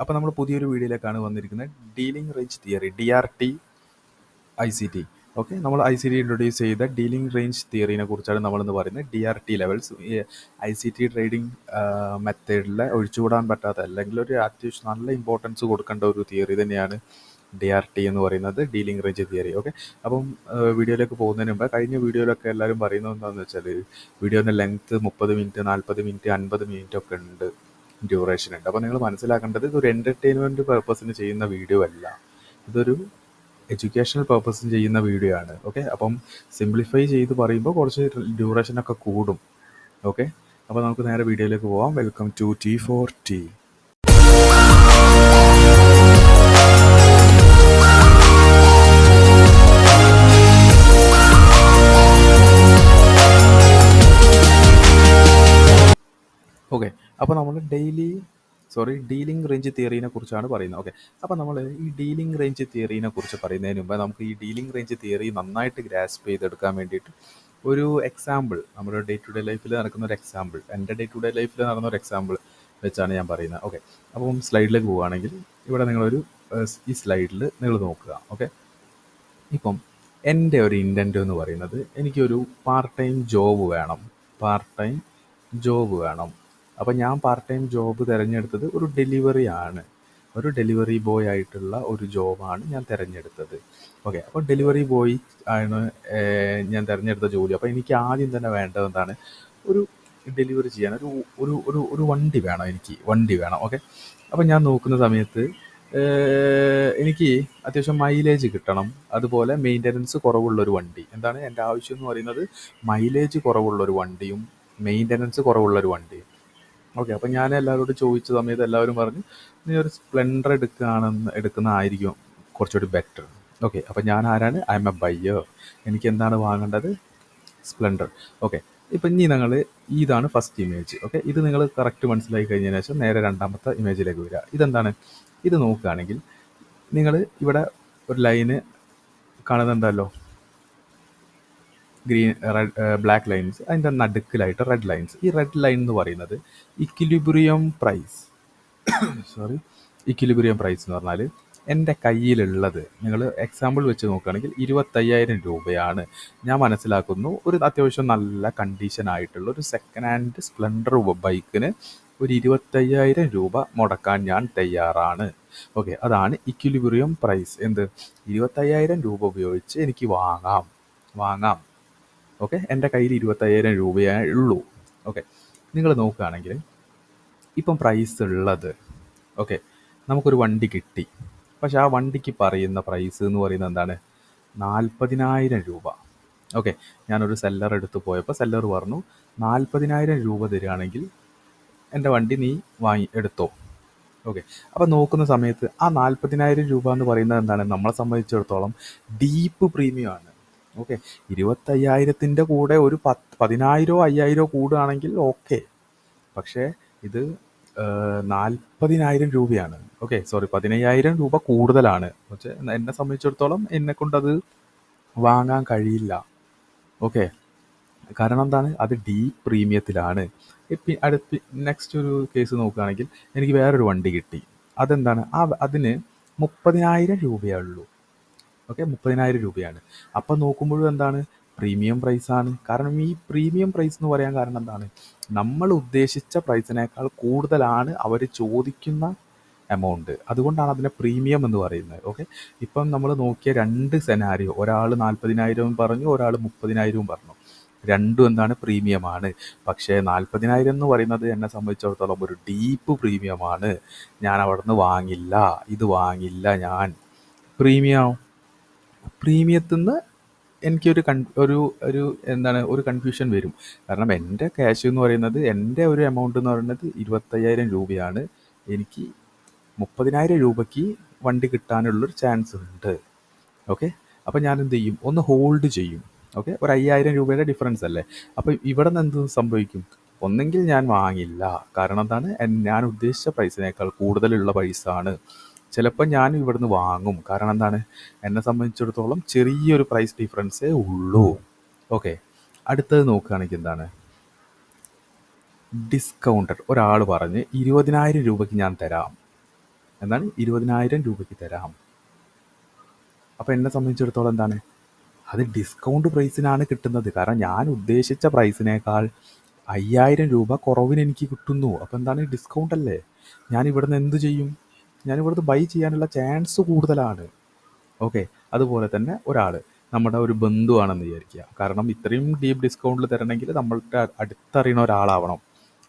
അപ്പോൾ നമ്മൾ പുതിയൊരു വീഡിയോയിലേക്കാണ് വന്നിരിക്കുന്നത്. Dealing range theory, DRT ICT. Okay, നമ്മൾ ICT ഇൻട്രൊഡ്യൂസ് ചെയ്ത ഡീലിംഗ് റേഞ്ച് തിയറിനെ കുറിച്ചാണ് നമ്മളിന്ന് പറയുന്നത്. DRT ലെവൽസ്, ICT ട്രേഡിംഗ് മെത്തേഡിലെ ഒഴിച്ചുകൂടാൻ പറ്റാത്ത അല്ലെങ്കിൽ ഒരു അത്യാവശ്യം നല്ല ഇമ്പോർട്ടൻസ് കൊടുക്കേണ്ട ഒരു തിയറി തന്നെയാണ് DRT എന്ന് പറയുന്നത്, ഡീലിംഗ് റേഞ്ച് തിയറി. ഓക്കെ, അപ്പം വീഡിയോയിലേക്ക് പോകുന്നതിന് മുമ്പ്, കഴിഞ്ഞ വീഡിയോയിലൊക്കെ എല്ലാവരും പറയുന്നത് എന്താണെന്ന് വെച്ചാൽ വീഡിയോൻ്റെ ലെങ്ത്ത് 30 മിനിറ്റ്, 40 മിനിറ്റ്, 50 മിനിറ്റ് ഒക്കെ ഉണ്ട്, ഡ്യൂറേഷൻ ഉണ്ട്. അപ്പോൾ നിങ്ങൾ മനസ്സിലാക്കേണ്ടത് ഇതൊരു എൻ്റർടൈൻമെൻറ്റ് പർപ്പസിന് ചെയ്യുന്ന വീഡിയോ അല്ല, ഇതൊരു എഡ്യൂക്കേഷണൽ പർപ്പസിന് ചെയ്യുന്ന വീഡിയോ ആണ്. ഓക്കെ, അപ്പം സിംപ്ലിഫൈ ചെയ്ത് പറയുമ്പോൾ കുറച്ച് ഡ്യൂറേഷനൊക്കെ കൂടും. ഓക്കെ, അപ്പോൾ നമുക്ക് നേരെ വീഡിയോയിലേക്ക് പോവാം. Welcome to T4T. ഓക്കെ, അപ്പോൾ നമ്മൾ ഡീലിംഗ് റേഞ്ച് തിയറീനെ കുറിച്ചാണ് പറയുന്നത്. ഓക്കെ, അപ്പോൾ നമ്മൾ ഈ ഡീലിംഗ് റേഞ്ച് തിയറീനെ കുറിച്ച് പറയുന്നതിന് മുമ്പ് നമുക്ക് ഈ ഡീലിംഗ് റേഞ്ച് തിയറി നന്നായിട്ട് ഗ്രാസ്പ് ചെയ്തെടുക്കാൻ വേണ്ടിയിട്ട് ഒരു എക്സാമ്പിൾ, നമ്മുടെ ഡേ ടു ഡേ ലൈഫിൽ നടക്കുന്ന ഒരു എക്സാമ്പിൾ, എൻ്റെ ഡേ ടു ഡേ ലൈഫിൽ നടന്ന ഒരു എക്സാമ്പിൾ വെച്ചാണ് ഞാൻ പറയുന്നത്. ഓക്കെ, അപ്പം സ്ലൈഡിലേക്ക് പോവുകയാണെങ്കിൽ ഇവിടെ നിങ്ങളൊരു ഈ സ്ലൈഡിൽ നിങ്ങൾ നോക്കുക. ഓക്കെ, ഇപ്പം എൻ്റെ ഒരു ഇൻറ്റൻറ്റ് എന്ന് പറയുന്നത് എനിക്കൊരു പാർട്ട് ടൈം ജോബ് വേണം. അപ്പോൾ ഞാൻ പാർട്ട് ടൈം ജോബ് തിരഞ്ഞെടുത്തത് ഒരു ഡെലിവറി ആണ്, ഒരു ഡെലിവറി ബോയ് ആയിട്ടുള്ള ഒരു ജോബാണ് ഞാൻ തിരഞ്ഞെടുത്തത്. ഓക്കെ, അപ്പോൾ ഡെലിവറി ബോയ് ആണ് ഞാൻ തിരഞ്ഞെടുത്ത ജോലി. അപ്പോൾ എനിക്ക് ആദ്യം തന്നെ വേണ്ടത് എന്താണ്, ഒരു ഡെലിവറി ചെയ്യാൻ ഒരു ഒരു ഒരു ഒരു വണ്ടി വേണം. ഓക്കെ, അപ്പോൾ ഞാൻ നോക്കുന്ന സമയത്ത് എനിക്ക് അത്യാവശ്യം മൈലേജ് കിട്ടണം, അതുപോലെ മെയിൻ്റനൻസ് കുറവുള്ളൊരു വണ്ടി. എന്താണ് എൻ്റെ ആവശ്യം എന്ന് പറയുന്നത്, മൈലേജ് കുറവുള്ളൊരു വണ്ടിയും മെയിൻ്റനൻസ് കുറവുള്ളൊരു വണ്ടിയും. ഓക്കെ, അപ്പോൾ ഞാൻ എല്ലാവരോടും ചോദിച്ച സമയത്ത് എല്ലാവരും പറഞ്ഞു നീ ഒരു സ്പ്ലെൻഡർ എടുക്കുന്നതായിരിക്കും കുറച്ചുകൂടി ബെറ്റർ. ഓക്കെ, അപ്പോൾ ഞാൻ ആരാണ്, ഐ എം എ ബയ്യർ, എനിക്ക് എന്താണ് വാങ്ങേണ്ടത്, സ്പ്ലെൻഡർ. ഓക്കെ, ഇപ്പം ഇനി നിങ്ങൾ ഇതാണ് ഫസ്റ്റ് ഇമേജ്. ഓക്കെ, ഇത് നിങ്ങൾ കറക്റ്റ് മനസ്സിലാക്കി കഴിഞ്ഞതിന് ശേഷം നേരെ രണ്ടാമത്തെ ഇമേജിലേക്ക് വരിക. ഇതെന്താണ്, ഇത് നോക്കുകയാണെങ്കിൽ നിങ്ങൾ ഇവിടെ ഒരു ലൈന് കാണുന്നുണ്ടല്ലോ, ഗ്രീൻ ബ്ലാക്ക് ലൈൻസ്, അതിൻ്റെ നടുക്കിലായിട്ട് റെഡ് ലൈൻസ്. ഈ റെഡ് ലൈൻ എന്ന് പറയുന്നത് ഇക്വിലിബ്രിയം പ്രൈസ് എന്ന് പറഞ്ഞാൽ എൻ്റെ കയ്യിലുള്ളത്, നിങ്ങൾ എക്സാമ്പിൾ വെച്ച് നോക്കുകയാണെങ്കിൽ 25,000 രൂപയാണ് ഞാൻ മനസ്സിലാക്കുന്നു ഒരു അത്യാവശ്യം നല്ല കണ്ടീഷൻ ആയിട്ടുള്ള ഒരു സെക്കൻഡ് ഹാൻഡ് സ്പ്ലെൻഡർ ബൈക്കിന് ഒരു 25,000 രൂപ മുടക്കാൻ ഞാൻ തയ്യാറാണ്. ഓക്കെ, അതാണ് ഇക്വിലിബ്രിയം പ്രൈസ്. എന്ത്, 25,000 രൂപ ഉപയോഗിച്ച് എനിക്ക് വാങ്ങാം. ഓക്കെ, എൻ്റെ കയ്യിൽ 25,000 രൂപയേ ഉള്ളൂ. ഓക്കെ, നിങ്ങൾ നോക്കുകയാണെങ്കിൽ ഇപ്പം പ്രൈസ് ഉള്ളത്, ഓക്കെ, നമുക്കൊരു വണ്ടി കിട്ടി, പക്ഷെ ആ വണ്ടിക്ക് പറയുന്ന പ്രൈസ് എന്ന് പറയുന്നത് എന്താണ്, 40,000 രൂപ. ഓക്കെ, ഞാനൊരു സെല്ലർ എടുത്ത് പോയപ്പോൾ സെല്ലർ പറഞ്ഞു 40,000 രൂപ തരികയാണെങ്കിൽ എൻ്റെ വണ്ടി നീ എടുത്തോ. ഓക്കെ, അപ്പോൾ നോക്കുന്ന സമയത്ത് ആ 40,000 രൂപ എന്ന് പറയുന്നത് എന്താണ്, നമ്മളെ സംബന്ധിച്ചിടത്തോളം ഡീപ്പ് പ്രീമിയം ആണ്. ഓക്കെ, 25,000-ൻ്റെ കൂടെ ഒരു 10,000 5,000 കൂടുകയാണെങ്കിൽ ഓക്കെ, പക്ഷേ ഇത് 40,000 രൂപയാണ്. ഓക്കെ, 15,000 രൂപ കൂടുതലാണ്. പക്ഷേ എന്നെ സംബന്ധിച്ചിടത്തോളം എന്നെക്കൊണ്ടത് വാങ്ങാൻ കഴിയില്ല. ഓക്കെ, കാരണം എന്താണ്, അത് ഡീപ്പ് പ്രീമിയത്തിലാണ്. നെക്സ്റ്റ് ഒരു കേസ് നോക്കുകയാണെങ്കിൽ എനിക്ക് വേറൊരു വണ്ടി കിട്ടി, അതെന്താണ്, അതിന് 30,000 രൂപയേ ഉള്ളൂ. ഓക്കെ, 30,000 രൂപയാണ്. അപ്പം നോക്കുമ്പോഴും എന്താണ്, പ്രീമിയം പ്രൈസാണ്. കാരണം ഈ പ്രീമിയം പ്രൈസ് എന്ന് പറയാൻ കാരണം എന്താണ്, നമ്മൾ ഉദ്ദേശിച്ച പ്രൈസിനേക്കാൾ കൂടുതലാണ് അവർ ചോദിക്കുന്ന എമൗണ്ട്, അതുകൊണ്ടാണ് അതിനെ പ്രീമിയം എന്ന് പറയുന്നത്. ഓക്കെ, ഇപ്പം നമ്മൾ നോക്കിയ രണ്ട് സെനാരിയോ, ഒരാൾ 40,000 പറഞ്ഞു, ഒരാൾ 30,000 പറഞ്ഞു, രണ്ടും എന്താണ്, പ്രീമിയമാണ്. പക്ഷേ 40,000 എന്ന് പറയുന്നത് എന്നെ സംബന്ധിച്ചിടത്തോളം ഒരു ഡീപ്പ് പ്രീമിയമാണ്. ഞാൻ അവിടെ നിന്ന് വാങ്ങില്ല. ഞാൻ പ്രീമിയത്തിൽ നിന്ന് എനിക്കൊരു ഒരു കൺഫ്യൂഷൻ വരും. കാരണം എൻ്റെ ക്യാഷ് എന്ന് പറയുന്നത്, എൻ്റെ ഒരു എമൗണ്ട് എന്ന് പറയുന്നത് 25,000 രൂപയാണ്. എനിക്ക് 30,000 രൂപയ്ക്ക് വണ്ടി കിട്ടാനുള്ളൊരു ചാൻസ് ഉണ്ട്. ഓക്കെ, അപ്പോൾ ഞാൻ എന്ത് ചെയ്യും, ഒന്ന് ഹോൾഡ് ചെയ്യും. ഓക്കെ, ഒരു 5,000 രൂപയുടെ ഡിഫറൻസ് അല്ലേ. അപ്പോൾ ഇവിടെ നിന്ന് എന്ത് സംഭവിക്കും, ഒന്നെങ്കിൽ ഞാൻ വാങ്ങില്ല, കാരണം എന്താണ്, ഞാൻ ഉദ്ദേശിച്ച പ്രൈസിനേക്കാൾ കൂടുതലുള്ള പ്രൈസാണ്. ചിലപ്പോൾ ഞാൻ ഇവിടുന്ന് വാങ്ങും, കാരണം എന്താണ്, എന്നെ സംബന്ധിച്ചിടത്തോളം ചെറിയൊരു പ്രൈസ് ഡിഫറൻസേ ഉള്ളൂ. ഓക്കെ, അടുത്തത് നോക്കുകയാണെങ്കിൽ എന്താണ്, ഡിസ്കൗണ്ടഡ്. ഒരാൾ പറഞ്ഞ് 20,000 രൂപയ്ക്ക് ഞാൻ തരാം. എന്താണ് 20,000 രൂപയ്ക്ക് തരാം. അപ്പോൾ എന്നെ സംബന്ധിച്ചിടത്തോളം എന്താണ്, അത് ഡിസ്കൗണ്ട് പ്രൈസിനാണ് കിട്ടുന്നത്. കാരണം ഞാൻ ഉദ്ദേശിച്ച പ്രൈസിനേക്കാൾ 5,000 രൂപ കുറവിന് എനിക്ക് കിട്ടുന്നു. അപ്പോൾ എന്താണ്, ഡിസ്കൗണ്ട് അല്ലേ. ഞാൻ ഇവിടുന്ന് എന്ത് ചെയ്യും? ഞാൻ ഇവിടുന്ന് ബൈ ചെയ്യാനുള്ള ചാൻസ് കൂടുതലാണ്. ഓക്കെ. അതുപോലെ തന്നെ ഒരാൾ നമ്മുടെ ഒരു ബന്ധുവാണെന്ന് വിചാരിക്കുക. കാരണം ഇത്രയും ഡീപ്പ് ഡിസ്കൗണ്ടിൽ തരണമെങ്കിൽ നമ്മളുടെ അടുത്തറിയണ ഒരാളാവണം.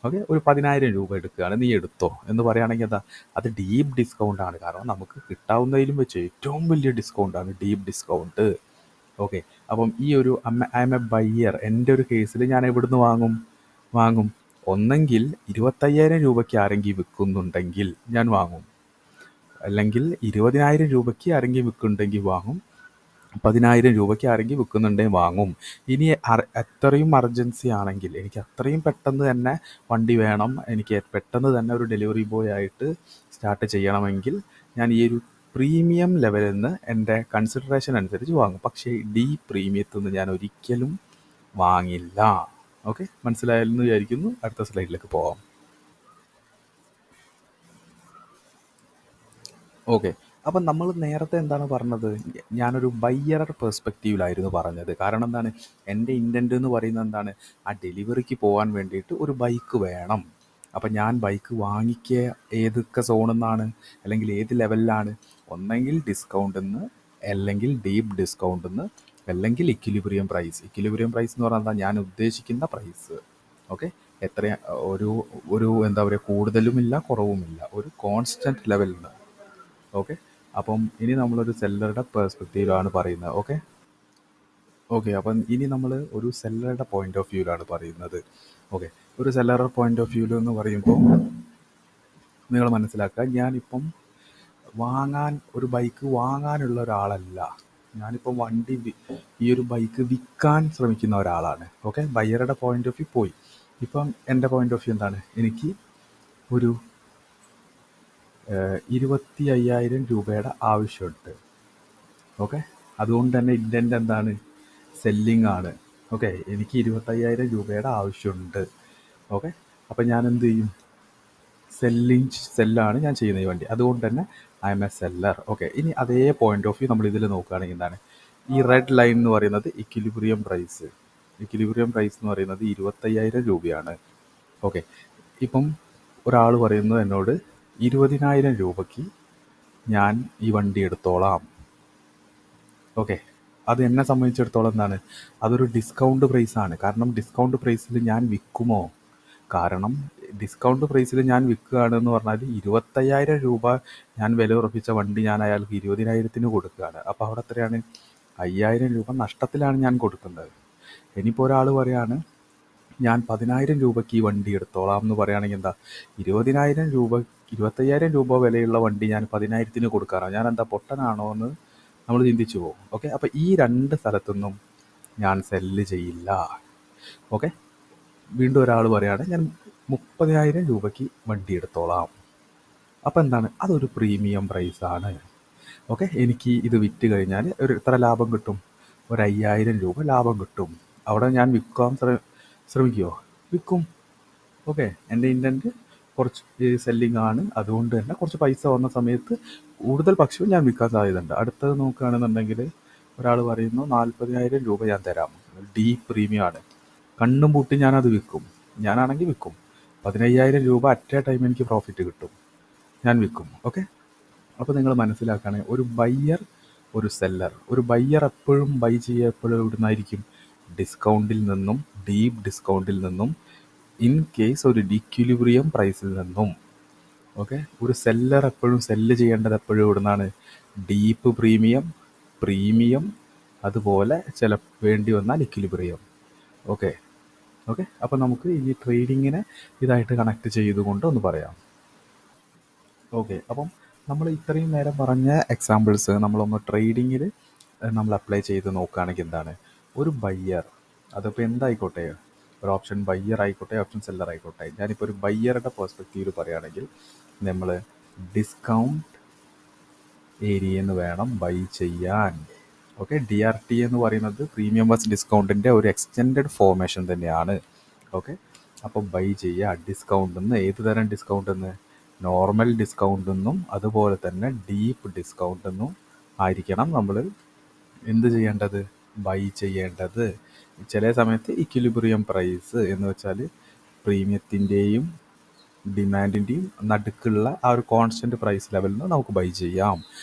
ഓക്കെ. ഒരു 10,000 രൂപ എടുക്കുകയാണ്, നീ എടുത്തോ എന്ന് പറയുകയാണെങ്കിൽ എന്താ, അത് ഡീപ്പ് ഡിസ്കൗണ്ട് ആണ്. കാരണം നമുക്ക് കിട്ടാവുന്നതിലും വെച്ച് ഏറ്റവും വലിയ ഡിസ്കൗണ്ടാണ് ഡീപ്പ് ഡിസ്കൗണ്ട്. ഓക്കെ. അപ്പം ഈ ഒരു ഐ എം എ ബയ്യർ, എൻ്റെ ഒരു കേസിൽ ഞാൻ എവിടുന്ന് വാങ്ങും? ഒന്നെങ്കിൽ 25,000 രൂപയ്ക്ക് ആരെങ്കിലും വിൽക്കുന്നുണ്ടെങ്കിൽ ഞാൻ വാങ്ങും, അല്ലെങ്കിൽ 20,000 രൂപയ്ക്ക് ആരെങ്കിലും വിൽക്കുന്നുണ്ടെങ്കിൽ വാങ്ങും, 10,000 രൂപയ്ക്ക് ആരെങ്കിലും വിൽക്കുന്നുണ്ടെങ്കിൽ വാങ്ങും. ഇനി അത്രയും അർജൻസി ആണെങ്കിൽ, എനിക്ക് അത്രയും പെട്ടെന്ന് തന്നെ വണ്ടി വേണം, എനിക്ക് പെട്ടെന്ന് തന്നെ ഒരു ഡെലിവറി ബോയ് ആയിട്ട് സ്റ്റാർട്ട് ചെയ്യണമെങ്കിൽ ഞാൻ ഈ ഒരു പ്രീമിയം ലെവലിൽ നിന്ന് എൻ്റെ കൺസിഡറേഷൻ അനുസരിച്ച് വാങ്ങും. പക്ഷേ ഡി പ്രീമിയത്തിൽ നിന്ന് ഞാൻ ഒരിക്കലും വാങ്ങില്ല. ഓക്കെ, മനസ്സിലായെന്ന് വിചാരിക്കുന്നു. അടുത്ത സ്ലൈഡിലേക്ക് പോവാം. ഓക്കെ. അപ്പം നമ്മൾ നേരത്തെ എന്താണ് പറഞ്ഞത്, ഞാനൊരു ബയ്യർ പെർസ്പെക്റ്റീവിലായിരുന്നു പറഞ്ഞത്. കാരണം എന്താണ്, എൻ്റെ ഇൻറ്റൻറ്റ് എന്ന് പറയുന്നത് എന്താണ്, ആ ഡെലിവറിക്ക് പോകാൻ വേണ്ടിയിട്ട് ഒരു ബൈക്ക് വേണം. അപ്പം ഞാൻ ബൈക്ക് വാങ്ങിക്കുക ഏതൊക്കെ സോണിൽ നിന്നാണ്, അല്ലെങ്കിൽ ഏത് ലെവലിലാണ്? ഒന്നെങ്കിൽ ഡിസ്കൗണ്ടിൽ നിന്ന്, അല്ലെങ്കിൽ ഡീപ്പ് ഡിസ്കൗണ്ടിൽ നിന്ന്, അല്ലെങ്കിൽ ഇക്വിലിബ്രിയം പ്രൈസ്. ഇക്വിലിബ്രിയം പ്രൈസ് എന്ന് പറഞ്ഞാൽ എന്താ, ഞാൻ ഉദ്ദേശിക്കുന്ന പ്രൈസ്. ഓക്കെ. എത്ര ഒരു ഒരു എന്താ പറയുക, കൂടുതലുമില്ല കുറവുമില്ല, ഒരു കോൺസ്റ്റൻറ്റ് ലെവലിൽ നിന്ന്. ഓക്കെ. അപ്പം ഇനി നമ്മളൊരു സെല്ലറുടെ പെർസ്പെക്റ്റീവിലാണ് പറയുന്നത്. ഓക്കെ. ഓക്കെ. അപ്പം ഇനി നമ്മൾ ഒരു സെല്ലറുടെ പോയിന്റ് ഓഫ് വ്യൂവിലാണ് പറയുന്നത്. ഓക്കെ. ഒരു സെല്ലറുടെ പോയിന്റ് ഓഫ് വ്യൂവിൽ എന്ന് പറയുമ്പോൾ നിങ്ങൾ മനസ്സിലാക്കുക, ഞാനിപ്പം ഒരു ബൈക്ക് വാങ്ങാനുള്ള ഒരാളല്ല. ഞാനിപ്പം ഈ ഒരു ബൈക്ക് വിൽക്കാൻ ശ്രമിക്കുന്ന ഒരാളാണ്. ഓക്കെ. ബയ്യറുടെ പോയിന്റ് ഓഫ് വ്യൂ പോയി. ഇപ്പം എൻ്റെ പോയിന്റ് ഓഫ് വ്യൂ എന്താണ്, എനിക്ക് ഒരു 25,000 രൂപയുടെ ആവശ്യമുണ്ട്. ഓക്കെ. അതുകൊണ്ട് തന്നെ ഇൻറ്റൻറ്റ് എന്താണ്, സെല്ലിംഗ് ആണ്. ഓക്കെ. എനിക്ക് 25,000 രൂപയുടെ ആവശ്യമുണ്ട്. ഓക്കെ. അപ്പം ഞാൻ എന്ത് ചെയ്യും, സെല്ലാണ് ഞാൻ ചെയ്യുന്നത് ഈ വണ്ടി. അതുകൊണ്ട് തന്നെ I M A seller. Okay. ഇനി അതേ പോയിന്റ് ഓഫ് വ്യൂ നമ്മൾ ഇതിൽ നോക്കുകയാണെങ്കിൽ എന്താണ്, ഈ റെഡ് ലൈൻ എന്ന് പറയുന്നത് ഇക്വിലിബ്രിയം പ്രൈസ്. ഇക്വിലിബ്രിയം പ്രൈസ് എന്ന് പറയുന്നത് 25,000 രൂപയാണ്. ഓക്കെ. ഇപ്പം ഒരാൾ പറയുന്നത് എന്നോട് 20,000 രൂപയ്ക്ക് ഞാൻ ഈ വണ്ടി എടുത്തോളാം. ഓക്കെ. അത് എന്നെ സംബന്ധിച്ചിടത്തോളം എന്താണ്, അതൊരു ഡിസ്കൗണ്ട് പ്രൈസാണ്. കാരണം ഡിസ്കൗണ്ട് പ്രൈസിൽ ഞാൻ വിൽക്കുമോ? കാരണം ഡിസ്കൗണ്ട് പ്രൈസിൽ ഞാൻ വിൽക്കുകയാണെന്ന് പറഞ്ഞാൽ 25,000 രൂപ ഞാൻ വില ഉറപ്പിച്ച വണ്ടി ഞാൻ അയാൾക്ക് 20,000-ന് കൊടുക്കുകയാണ്. അപ്പോൾ അവിടെ എത്രയാണ്, 5,000 രൂപ നഷ്ടത്തിലാണ് ഞാൻ കൊടുക്കുന്നത്. ഇനിയിപ്പോൾ ഒരാൾ പറയാണ് ഞാൻ 10,000 രൂപയ്ക്ക് ഈ വണ്ടി എടുത്തോളാം എന്ന് പറയുകയാണെങ്കിൽ എന്താ, 25,000 രൂപ വിലയുള്ള വണ്ടി ഞാൻ 10,000-ന് കൊടുക്കാറാണ്. ഞാൻ എന്താ പൊട്ടനാണോ എന്ന് നമ്മൾ ചിന്തിച്ചു പോകും. ഓക്കെ. അപ്പോൾ ഈ രണ്ട് സ്ഥലത്തൊന്നും ഞാൻ സെല്ല് ചെയ്യില്ല. ഓക്കെ. വീണ്ടും ഒരാൾ പറയുകയാണ് ഞാൻ 30,000 രൂപയ്ക്ക് വണ്ടി എടുത്തോളാം. അപ്പോൾ എന്താണ്, അതൊരു പ്രീമിയം പ്രൈസാണ്. ഓക്കെ. എനിക്ക് ഇത് വിറ്റ് കഴിഞ്ഞാൽ എത്ര ലാഭം കിട്ടും, ഒരു 5,000 രൂപ ലാഭം കിട്ടും. അവിടെ ഞാൻ വിൽക്കാൻ ശ്രമിക്കുമോ? വിൽക്കും. ഓക്കെ. എൻ്റെ ഇൻറ്റൻറ്റ് കുറച്ച് സെല്ലിംഗ് ആണ്. അതുകൊണ്ട് തന്നെ കുറച്ച് പൈസ വന്ന സമയത്ത് കൂടുതൽ പക്ഷവും ഞാൻ വിൽക്കാൻ സാധ്യതയുണ്ട്. അടുത്തത് നോക്കുകയാണെന്നുണ്ടെങ്കിൽ ഒരാൾ പറയുന്നു 40,000 രൂപ ഞാൻ തരാം, ഡീപ്പ് പ്രീമിയം ആണ്. കണ്ണും പൂട്ടി ഞാനത് വിൽക്കും. ഞാനാണെങ്കിൽ വിൽക്കും. 15,000 രൂപ അറ്റ് എ ടൈം എനിക്ക് പ്രോഫിറ്റ് കിട്ടും, ഞാൻ വിൽക്കും. ഓക്കെ. അപ്പോൾ നിങ്ങൾ മനസ്സിലാക്കുകയാണ്, ഒരു ബയ്യർ, ഒരു സെല്ലർ. ഒരു ബയ്യർ എപ്പോഴും ബൈ ചെയ്യുക എപ്പോഴും ഇവിടുന്നായിരിക്കും, ഡിസ്കൗണ്ടിൽ നിന്നും, ഡീപ്പ് ഡിസ്കൗണ്ടിൽ നിന്നും, ഇൻ കേസ് ഒരു ഇക്വിലിബ്രിയം പ്രൈസിൽ നിന്നും. ഓക്കെ. ഒരു സെല്ലർ എപ്പോഴും സെല്ല് ചെയ്യേണ്ടത് എപ്പോഴും ഇവിടുന്നാണ്, ഡീപ്പ് പ്രീമിയം, അതുപോലെ ചില വേണ്ടി വന്നാൽ ഇക്വിലിബ്രിയം. ഓക്കെ. ഓക്കെ. അപ്പോൾ നമുക്ക് ഈ ട്രേഡിങ്ങിനെ ഇതായിട്ട് കണക്ട് ചെയ്തുകൊണ്ട് ഒന്ന് പറയാം. ഓക്കെ. അപ്പം നമ്മൾ ഇത്രയും നേരം പറഞ്ഞ എക്സാമ്പിൾസ് നമ്മളൊന്ന് ട്രേഡിങ്ങിൽ നമ്മൾ അപ്ലൈ ചെയ്ത് നോക്കുകയാണെങ്കിൽ എന്താണ്, ഒരു ബയ്യർ, അതിപ്പോൾ എന്തായിക്കോട്ടെ, ഒരു ഓപ്ഷൻ ബയ്യർ ആയിക്കോട്ടെ, ഓപ്ഷൻ സെല്ലർ ആയിക്കോട്ടെ, ഞാനിപ്പോൾ ഒരു ബയ്യറുടെ പെർസ്പെക്റ്റീവിൽ പറയുകയാണെങ്കിൽ നമ്മൾ ഡിസ്കൗണ്ട് ഏരിയയിൽ നിന്ന് വേണം ബൈ ചെയ്യാൻ. ഓക്കെ. DRT എന്ന് പറയുന്നത് പ്രീമിയം ബസ് ഡിസ്കൗണ്ടിൻ്റെ ഒരു എക്സ്റ്റെൻഡഡ് ഫോർമേഷൻ തന്നെയാണ്. ഓക്കെ. അപ്പോൾ ബൈ ചെയ്യുക ഡിസ്കൗണ്ടിൽ നിന്ന്. ഏത് തരം ഡിസ്കൗണ്ടിൽ നിന്ന്? നോർമൽ ഡിസ്കൗണ്ടിൽ നിന്നും അതുപോലെ തന്നെ ഡീപ്പ് ഡിസ്കൗണ്ടിൽ നിന്നും ആയിരിക്കണം നമ്മൾ എന്ത് ചെയ്യേണ്ടത്, ബൈ ചെയ്യേണ്ടത്. ചില സമയത്ത് ഇക്വിലിബ്രിയം പ്രൈസ് എന്ന് വെച്ചാൽ പ്രീമിയത്തിൻ്റെയും ഡിമാൻഡിൻ്റെയും നടുക്കുള്ള ആ ഒരു കോൺസ്റ്റൻറ്റ് പ്രൈസ് ലെവലിൽ നിന്ന് നമുക്ക് ബൈ ചെയ്യാം.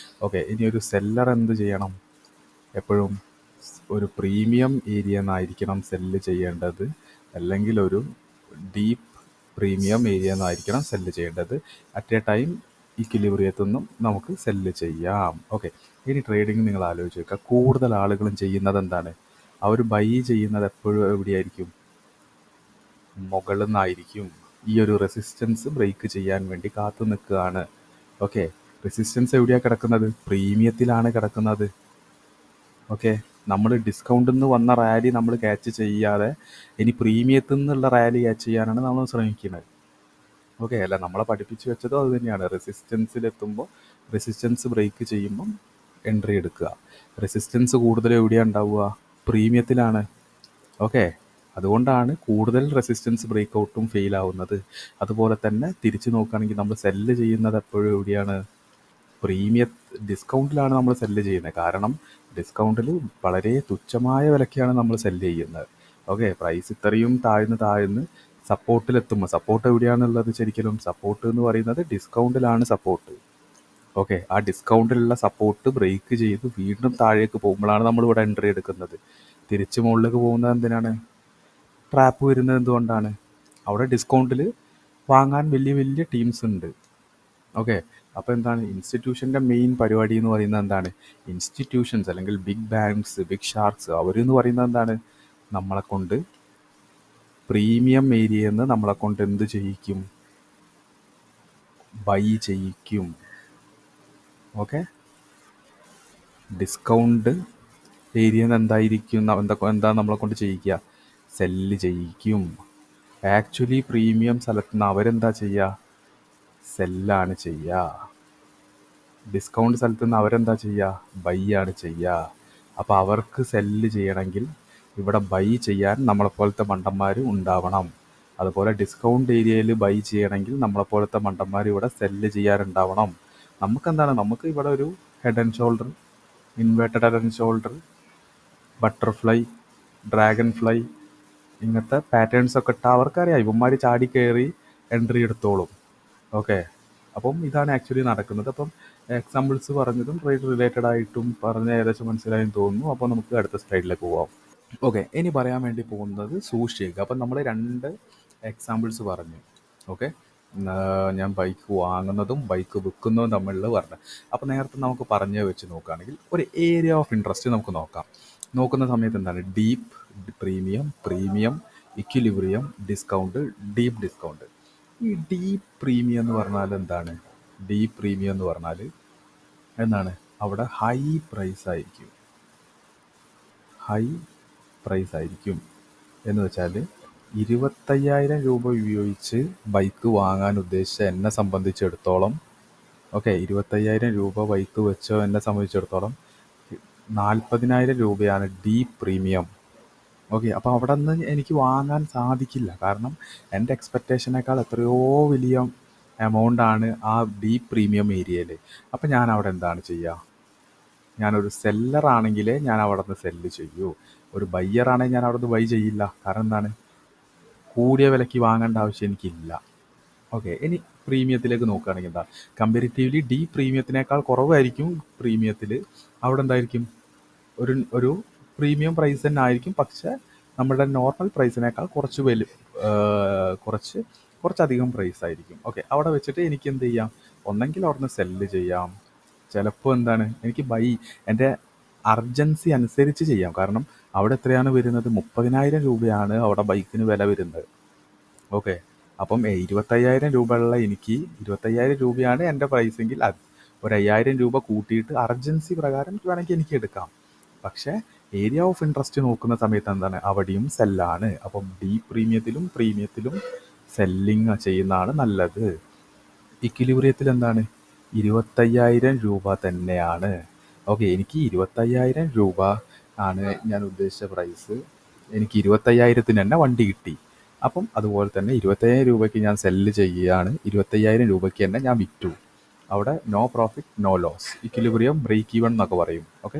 ഓക്കെ, ഇനി ഒരു സെല്ലർ എന്ത് ചെയ്യണം, എപ്പോഴും ഒരു പ്രീമിയം ഏരിയ എന്നായിരിക്കണം സെല്ല് ചെയ്യേണ്ടത്, അല്ലെങ്കിൽ ഒരു ഡീപ്പ് പ്രീമിയം ഏരിയ എന്നായിരിക്കണം സെല്ല് ചെയ്യേണ്ടത്. അറ്റ് എ ടൈം ഇക്വിലിബ്രിയത്തിൽ നിന്നും നമുക്ക് സെല്ല് ചെയ്യാം. ഓക്കെ, ഇനി ട്രേഡിങ് നിങ്ങൾ ആലോചിച്ച് നോക്കുക, കൂടുതൽ ആളുകളും ചെയ്യുന്നത് എന്താണ്, അവർ ബൈ ചെയ്യുന്നത് എപ്പോഴും എവിടെയായിരിക്കും, മുകളിൽ നിന്നായിരിക്കും. ഈ ഒരു റെസിസ്റ്റൻസ് ബ്രേക്ക് ചെയ്യാൻ വേണ്ടി കാത്തു നിൽക്കുകയാണ്. ഓക്കെ, റെസിസ്റ്റൻസ് എവിടെയാണ് കിടക്കുന്നത്, പ്രീമിയത്തിലാണ് കിടക്കുന്നത്. ഓക്കെ, നമ്മൾ ഡിസ്കൗണ്ടിൽ നിന്ന് വന്ന റാലി നമ്മൾ ക്യാച്ച് ചെയ്യാതെ ഇനി പ്രീമിയത്തിൽ നിന്നുള്ള റാലി ക്യാച്ച് ചെയ്യാനാണ് നമ്മൾ ശ്രമിക്കുന്നത്. ഓക്കെ, അല്ല നമ്മളെ പഠിപ്പിച്ച് വെച്ചതും അത് തന്നെയാണ്. റെസിസ്റ്റൻസിലെത്തുമ്പോൾ റെസിസ്റ്റൻസ് ബ്രേക്ക് ചെയ്യുമ്പം എൻട്രി എടുക്കുക. റെസിസ്റ്റൻസ് കൂടുതൽ എവിടെയാണ് ഉണ്ടാവുക, പ്രീമിയത്തിലാണ്. ഓക്കെ, അതുകൊണ്ടാണ് കൂടുതൽ റെസിസ്റ്റൻസ് ബ്രേക്ക് ഔട്ടും ഫെയിൽ ആവുന്നത്. അതുപോലെ തന്നെ തിരിച്ചു നോക്കുകയാണെങ്കിൽ നമ്മൾ സെല്ല് ചെയ്യുന്നത് എപ്പോഴും എവിടെയാണ്, ഡിസ്കൗണ്ടിലാണ് നമ്മൾ സെല്ല് ചെയ്യുന്നത്. കാരണം ഡിസ്കൗണ്ടിൽ വളരെ തുച്ഛമായ വിലയ്ക്കാണ് നമ്മൾ സെല്ല് ചെയ്യുന്നത്. ഓക്കെ, പ്രൈസ് ഇത്രയും താഴ്ന്ന് സപ്പോർട്ടിലെത്തുമ്പോൾ, സപ്പോർട്ട് എവിടെയാണുള്ളത്, ശരിക്കും സപ്പോർട്ട് എന്ന് പറയുന്നത് ഡിസ്കൗണ്ടിലാണ് സപ്പോർട്ട്. ഓക്കെ, ആ ഡിസ്കൗണ്ടിലുള്ള സപ്പോർട്ട് ബ്രേക്ക് ചെയ്ത് വീണ്ടും താഴേക്ക് പോകുമ്പോഴാണ് നമ്മളിവിടെ എൻട്രി എടുക്കുന്നത്. തിരിച്ച് മുകളിലേക്ക് പോകുന്നത് എന്തിനാണ്, ട്രാപ്പ് വരുന്നത് എന്തുകൊണ്ടാണ്, അവിടെ ഡിസ്കൗണ്ടിൽ വാങ്ങാൻ വലിയ വലിയ ടീംസ് ഉണ്ട്. ഓക്കെ, അപ്പോൾ എന്താണ് ഇൻസ്റ്റിറ്റ്യൂഷൻ്റെ മെയിൻ പരിപാടി എന്ന് പറയുന്നത്, എന്താണ്, ഇൻസ്റ്റിറ്റ്യൂഷൻസ് അല്ലെങ്കിൽ ബിഗ് ബാങ്ക്സ്, ബിഗ് ഷാർക്സ്, അവരെന്ന് പറയുന്നത് എന്താണ്, നമ്മളെ കൊണ്ട് പ്രീമിയം ഏരിയയിൽ നിന്ന് നമ്മളെ കൊണ്ട് എന്ത് ചെയ്യിക്കും, ബൈ ചെയ്യിക്കും. ഓക്കെ, ഡിസ്കൗണ്ട് ഏരിയയിൽ നിന്ന് എന്തായിരിക്കും, എന്താ നമ്മളെ കൊണ്ട് ചെയ്യിക്കുക, സെല്ല് ചെയ്യിക്കും. ആക്ച്വലി പ്രീമിയം സ്ഥലത്ത് നിന്ന് അവരെന്താ ചെയ്യുക, സെല്ലാണ് ചെയ്യുക. ഡിസ്കൗണ്ട് സ്ഥലത്ത് നിന്ന് അവരെന്താ ചെയ്യുക, ബൈ ആണ് ചെയ്യുക. അപ്പോൾ അവർക്ക് സെല്ല് ചെയ്യണമെങ്കിൽ ഇവിടെ ബൈ ചെയ്യാൻ നമ്മളെപ്പോലത്തെ മണ്ടന്മാർ ഉണ്ടാവണം. അതുപോലെ ഡിസ്കൗണ്ട് ഏരിയയിൽ ബൈ ചെയ്യണമെങ്കിൽ നമ്മളെപ്പോലത്തെ മണ്ടന്മാർ ഇവിടെ സെല്ല് ചെയ്യാനുണ്ടാവണം. നമുക്കെന്താണ്, നമുക്ക് ഇവിടെ ഒരു head and shoulder, inverted head and shoulder, butterfly, dragon fly, ഇങ്ങനത്തെ പാറ്റേൺസ് ഒക്കെ ഇട്ടാൽ അവർക്കറിയാം ഇവന്മാർ ചാടി കയറി എൻട്രി എടുത്തോളും. ഓക്കെ, അപ്പം ഇതാണ് ആക്ച്വലി നടക്കുന്നത്. അപ്പം എക്സാമ്പിൾസ് പറഞ്ഞതും ട്രേഡ് റിലേറ്റഡ് ആയിട്ടും പറഞ്ഞ ഏകദേശം മനസ്സിലായെന്ന് തോന്നുന്നു. അപ്പോൾ നമുക്ക് അടുത്ത സ്ലൈഡിലേക്ക് പോവാം. ഓക്കെ, ഇനി പറയാൻ വേണ്ടി പോകുന്നത് സൂക്ഷിക്കുക. അപ്പം നമ്മൾ 2 എക്സാമ്പിൾസ് പറഞ്ഞു. ഓക്കെ, ഞാൻ ബൈക്ക് വാങ്ങുന്നതും ബൈക്ക് വിൽക്കുന്നതും തമ്മിലുള്ള പറഞ്ഞു. അപ്പോൾ നേരത്തെ നമുക്ക് പറഞ്ഞു വെച്ച് നോക്കുകയാണെങ്കിൽ ഒരു ഏരിയ ഓഫ് ഇൻട്രസ്റ്റ് നമുക്ക് നോക്കാം. നോക്കുന്ന സമയത്ത് എന്താണ്, deep premium, premium, equilibrium, discount, deep discount. ഈ ഡീപ്പ് പ്രീമിയം എന്ന് പറഞ്ഞാൽ എന്താണ്, ഡീപ്പ് പ്രീമിയം എന്ന് പറഞ്ഞാൽ എന്താണ്, അവിടെ ഹൈ പ്രൈസ് ആയിരിക്കും. ഹൈ പ്രൈസ് ആയിരിക്കും എന്ന് വെച്ചാൽ 25,000 രൂപ ഉപയോഗിച്ച് ബൈക്ക് വാങ്ങാൻ ഉദ്ദേശിച്ച എന്നെ സംബന്ധിച്ചിടത്തോളം, ഓക്കെ, 25,000 രൂപ ബൈക്ക് വെച്ചോ എന്നെ സംബന്ധിച്ചിടത്തോളം 40,000 രൂപയാണ് ഡീപ്പ് പ്രീമിയം. ഓക്കെ, അപ്പോൾ അവിടെ നിന്ന് എനിക്ക് വാങ്ങാൻ സാധിക്കില്ല. കാരണം എൻ്റെ എക്സ്പെക്റ്റേഷനേക്കാൾ എത്രയോ വലിയ എമൗണ്ടാണ് ആ ഡീപ്പ് പ്രീമിയം ഏരിയയിൽ. അപ്പോൾ ഞാൻ അവിടെ എന്താണ് ചെയ്യുക, ഞാനൊരു സെല്ലറാണെങ്കിലേ ഞാൻ അവിടെ നിന്ന് സെല്ല് ചെയ്യൂ. ഒരു ബയ്യറാണെങ്കിൽ ഞാൻ അവിടെ നിന്ന് ബൈ ചെയ്യില്ല. കാരണം എന്താണ്, കൂടിയ വിലയ്ക്ക് വാങ്ങേണ്ട ആവശ്യം എനിക്കില്ല. ഓക്കെ, ഇനി പ്രീമിയത്തിലേക്ക് നോക്കുകയാണെങ്കിൽ എന്താ, കമ്പാരിറ്റീവ്ലി ഡി പ്രീമിയത്തിനേക്കാൾ കുറവായിരിക്കും പ്രീമിയത്തിൽ. അവിടെ എന്തായിരിക്കും, ഒരു പ്രീമിയം പ്രൈസ് തന്നെ ആയിരിക്കും, പക്ഷേ നമ്മുടെ നോർമൽ പ്രൈസിനേക്കാൾ കുറച്ചധികം പ്രൈസ് ആയിരിക്കും. ഓക്കെ, അവിടെ വെച്ചിട്ട് എനിക്ക് എന്ത് ചെയ്യാം, ഒന്നെങ്കിൽ അവിടെ നിന്ന് സെല്ല് ചെയ്യാം, ചിലപ്പോൾ എന്താണ് എനിക്ക് എൻ്റെ അർജൻസി അനുസരിച്ച് ചെയ്യാം. കാരണം അവിടെ എത്രയാണ് വരുന്നത്, 30,000 രൂപയാണ് അവിടെ ബൈക്കിന് വില വരുന്നത്. ഓക്കെ, അപ്പം 25,000 രൂപയുള്ള എനിക്ക് 25,000 രൂപയാണ് എൻ്റെ പ്രൈസെങ്കിൽ ഒരു 5,000 രൂപ കൂട്ടിയിട്ട് അർജൻസി പ്രകാരം വേണമെങ്കിൽ എനിക്ക് എടുക്കാം. പക്ഷേ ഏരിയ ഓഫ് ഇൻട്രസ്റ്റ് നോക്കുന്ന സമയത്ത് എന്താണ്, അവിടെയും സെല്ലാണ്. അപ്പം ഡീപ്പ് പ്രീമിയത്തിലും സെല്ലിങ് ചെയ്യുന്നതാണ് നല്ലത്. ഇക്വിലിബ്രിയത്തിൽ എന്താണ്, 25,000 രൂപ തന്നെയാണ്. ഓക്കെ, എനിക്ക് 25,000 രൂപ ആണ് ഞാൻ ഉദ്ദേശിച്ച പ്രൈസ്. എനിക്ക് 25,000-ന് തന്നെ വണ്ടി കിട്ടി. അപ്പം അതുപോലെ തന്നെ 25,000 രൂപയ്ക്ക് ഞാൻ സെല്ല് ചെയ്യുകയാണ്. 25,000 രൂപയ്ക്ക് തന്നെ ഞാൻ വിറ്റു. അവിടെ no profit no loss, equilibrium break even എന്നൊക്കെ പറയും. ഓക്കെ,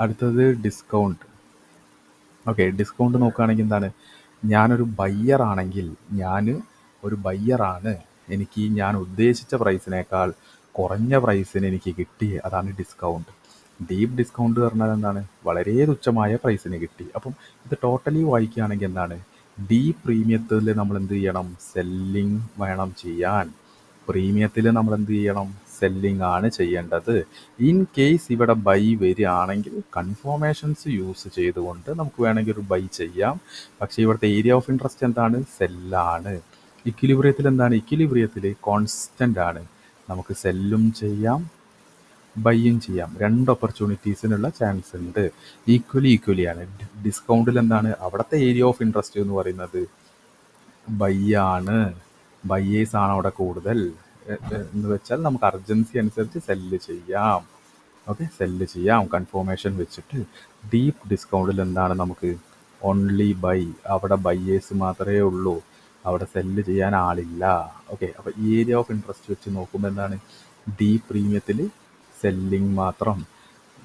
അടുത്തത് ഡിസ്കൗണ്ട്. ഓക്കെ, ഡിസ്കൗണ്ട് നോക്കുകയാണെങ്കിൽ എന്താണ്, ഞാനൊരു ബയ്യർ ആണെങ്കിൽ, ഞാൻ ഒരു ബയ്യറാണ്, എനിക്ക് ഞാൻ ഉദ്ദേശിച്ച പ്രൈസിനേക്കാൾ കുറഞ്ഞ പ്രൈസിന് എനിക്ക് കിട്ടി, അതാണ് ഡിസ്കൗണ്ട്. ഡീപ്പ് ഡിസ്കൗണ്ട് പറഞ്ഞാൽ എന്താണ്, വളരെ തുച്ഛമായ പ്രൈസിന് കിട്ടി. അപ്പം ഇത് ടോട്ടലി വായിക്കുകയാണെങ്കിൽ എന്താണ്, ഡീപ്പ് പ്രീമിയത്തിൽ നമ്മൾ എന്ത് ചെയ്യണം, സെല്ലിങ് വേണം ചെയ്യാൻ. പ്രീമിയത്തിൽ നമ്മൾ എന്ത് ചെയ്യണം, സെല്ലിംഗ് ആണ് ചെയ്യേണ്ടത്. ഇൻ കേസ് ഇവിടെ ബൈ വരികയാണെങ്കിൽ കൺഫോർമേഷൻസ് യൂസ് ചെയ്തുകൊണ്ട് നമുക്ക് വേണമെങ്കിൽ ഒരു ബൈ ചെയ്യാം. പക്ഷേ ഇവിടുത്തെ ഏരിയ ഓഫ് ഇൻട്രസ്റ്റ് എന്താണ്, സെല്ലാണ്. ഇക്വിലിബ്രിയത്തിൽ എന്താണ്, ഇക്വിലിബ്രിയത്തിൽ കോൺസ്റ്റൻ്റ് ആണ്, നമുക്ക് സെല്ലും ചെയ്യാം ബൈയും ചെയ്യാം. രണ്ട് ഓപ്പർച്യൂണിറ്റീസിനുള്ള ചാൻസ് ഉണ്ട്. ഈക്വലി ആണ്. ഡിസ്കൗണ്ടിൽ എന്താണ്, അവിടുത്തെ ഏരിയ ഓഫ് ഇൻട്രസ്റ്റ് എന്ന് പറയുന്നത് ബൈ ആണ്, ബയ്യേഴ്സ് ആണ് അവിടെ കൂടുതൽ. എന്ന് വെച്ചാൽ നമുക്ക് അർജൻസി അനുസരിച്ച് സെല്ല് ചെയ്യാം. ഓക്കെ, സെല്ല് ചെയ്യാം കൺഫോർമേഷൻ വെച്ചിട്ട്. ഡീപ്പ് ഡിസ്കൗണ്ടിൽ എന്താണ്, നമുക്ക് ഓൺലി ബൈ, അവിടെ ബയ്യേഴ്സ് മാത്രമേ ഉള്ളൂ, അവിടെ സെല്ല് ചെയ്യാൻ ആളില്ല. ഓക്കെ, അപ്പോൾ ഈ ഏരിയ ഓഫ് ഇൻട്രസ്റ്റ് വെച്ച് നോക്കുമ്പോൾ എന്താണ്, ഡീപ്പ് പ്രീമിയത്തിൽ സെല്ലിങ് മാത്രം,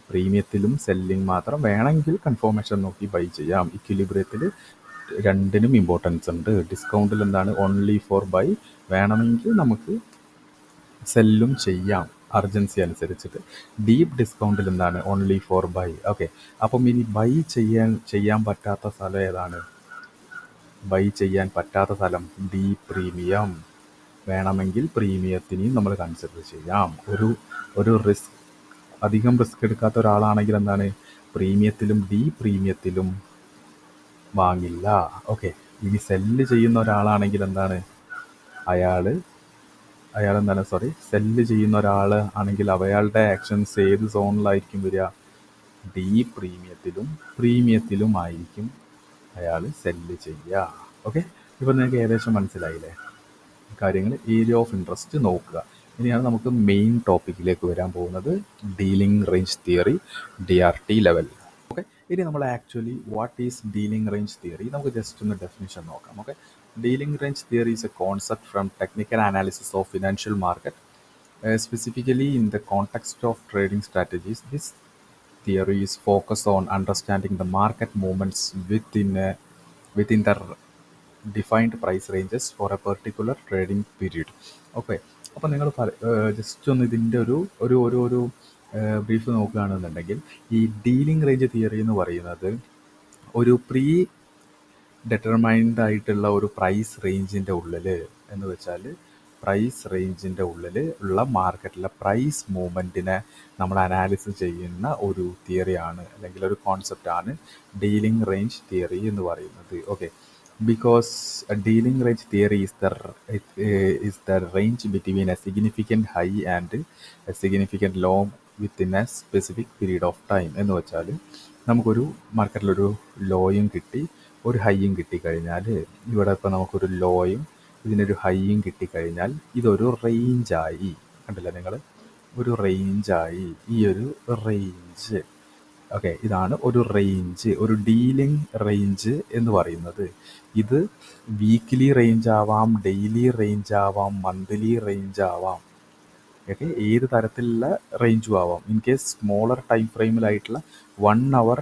പ്രീമിയത്തിലും സെല്ലിങ് മാത്രം. വേണമെങ്കിൽ കൺഫോർമേഷൻ നോക്കി ബൈ ചെയ്യാം. ഇക്വിലിബ്രിയത്തിൽ രണ്ടിനും ഇമ്പോർട്ടൻസ് ഉണ്ട്. ഡിസ്കൗണ്ടിൽ എന്താണ്, ഓൺലി ഫോർ ബൈ, വേണമെങ്കിൽ നമുക്ക് സെല്ലും ചെയ്യാം അർജൻസി അനുസരിച്ചിട്ട്. ഡീപ്പ് ഡിസ്കൗണ്ടിൽ എന്താണ്, ഓൺലി ഫോർ ബൈ. ഓക്കെ, അപ്പം ഇനി ബൈ ചെയ്യാൻ പറ്റാത്ത സ്ഥലം ഏതാണ്, ബൈ ചെയ്യാൻ പറ്റാത്ത സ്ഥലം ഡീപ്പ് പ്രീമിയം. വേണമെങ്കിൽ പ്രീമിയത്തിനെയും നമ്മൾ കൺസിഡർ ചെയ്യാം. ഒരു അധികം റിസ്ക് എടുക്കാത്ത ഒരാളാണെങ്കിൽ എന്താണ്, പ്രീമിയത്തിലും ഡീപ്പ് പ്രീമിയത്തിലും വാങ്ങില്ല. ഓക്കെ, ഇനി സെല്ല് ചെയ്യുന്ന ഒരാളാണെങ്കിൽ എന്താണ്, അയാളെന്താണ് സെല്ല് ചെയ്യുന്ന ഒരാൾ ആണെങ്കിൽ അയാളുടെ ആക്ഷൻസ് ഏത് സോണിലായിരിക്കും വരിക, ഡീപ്പ് പ്രീമിയത്തിലും ആയിരിക്കും അയാൾ സെല്ല് ചെയ്യുക. ഓക്കെ, ഇപ്പം നിങ്ങൾക്ക് ഏകദേശം മനസ്സിലായില്ലേ കാര്യങ്ങൾ. ഏരിയ ഓഫ് ഇൻട്രസ്റ്റ് നോക്കുക. ഇനിയാണ് നമുക്ക് മെയിൻ ടോപ്പിക്കിലേക്ക് വരാൻ പോകുന്നത്, dealing range theory, DRT level. Okay, ഇനി നമ്മൾ actually what is dealing range theory, നമുക്ക് ജസ്റ്റ് ഒന്ന് ഡെഫിനിഷൻ നോക്കാം. Okay, dealing range theory is A concept from technical analysis of financial market, specifically in the context of trading strategies. This theory is focused on understanding the market movements within the defined price ranges for a particular trading period. Okay, അപ്പോൾ നിങ്ങൾ just ഒന്ന് ഇതിൻ്റെ ഒരു brief നോക്കുകയാണെന്നുണ്ടെങ്കിൽ, ഈ dealing range theory എന്ന് പറയുന്നത് ഒരു ഡിറ്റർമൈൻഡ് ആയിട്ടുള്ള ഒരു പ്രൈസ് റേഞ്ചിൻ്റെ ഉള്ളിൽ, എന്ന് വെച്ചാൽ പ്രൈസ് റേഞ്ചിൻ്റെ ഉള്ളിൽ ഉള്ള മാർക്കറ്റിലെ പ്രൈസ് മൂവ്മെൻറ്റിനെ നമ്മൾ അനാലിസിസ് ചെയ്യുന്ന ഒരു തിയറിയാണ്, അല്ലെങ്കിൽ ഒരു കോൺസെപ്റ്റാണ് ഡീലിംഗ് റേഞ്ച് തിയറി എന്ന് പറയുന്നത്. Okay, because a dealing range theory is the range between a significant high and a significant low within a specific period of time. എന്ന് വെച്ചാൽ നമുക്കൊരു മാർക്കറ്റിലൊരു ലോയും കിട്ടി, ഒരു ഹൈയും കിട്ടിക്കഴിഞ്ഞാൽ, ഇവിടെ ഇപ്പോൾ നമുക്കൊരു ലോയും ഇതിനൊരു ഹൈയും കിട്ടിക്കഴിഞ്ഞാൽ ഇതൊരു റേഞ്ചായി. കണ്ടില്ല നിങ്ങൾ, ഒരു റേഞ്ചായി. ഈ ഒരു റേഞ്ച്, ഓക്കെ, ഇതാണ് ഒരു റേഞ്ച്. ഒരു ഡീലിംഗ് റേഞ്ച് എന്ന് പറയുന്നത് ഇത് വീക്ക്ലി റേഞ്ച് ആവാം, ഡെയിലി റേഞ്ച് ആവാം, മന്ത്ലി റേഞ്ച് ആവാം. ഓക്കെ, ഏത് തരത്തിലുള്ള റേഞ്ചും ആവാം. ഇൻ കേസ് സ്മോളർ ടൈം ഫ്രെയിമിലായിട്ടുള്ള 1 hour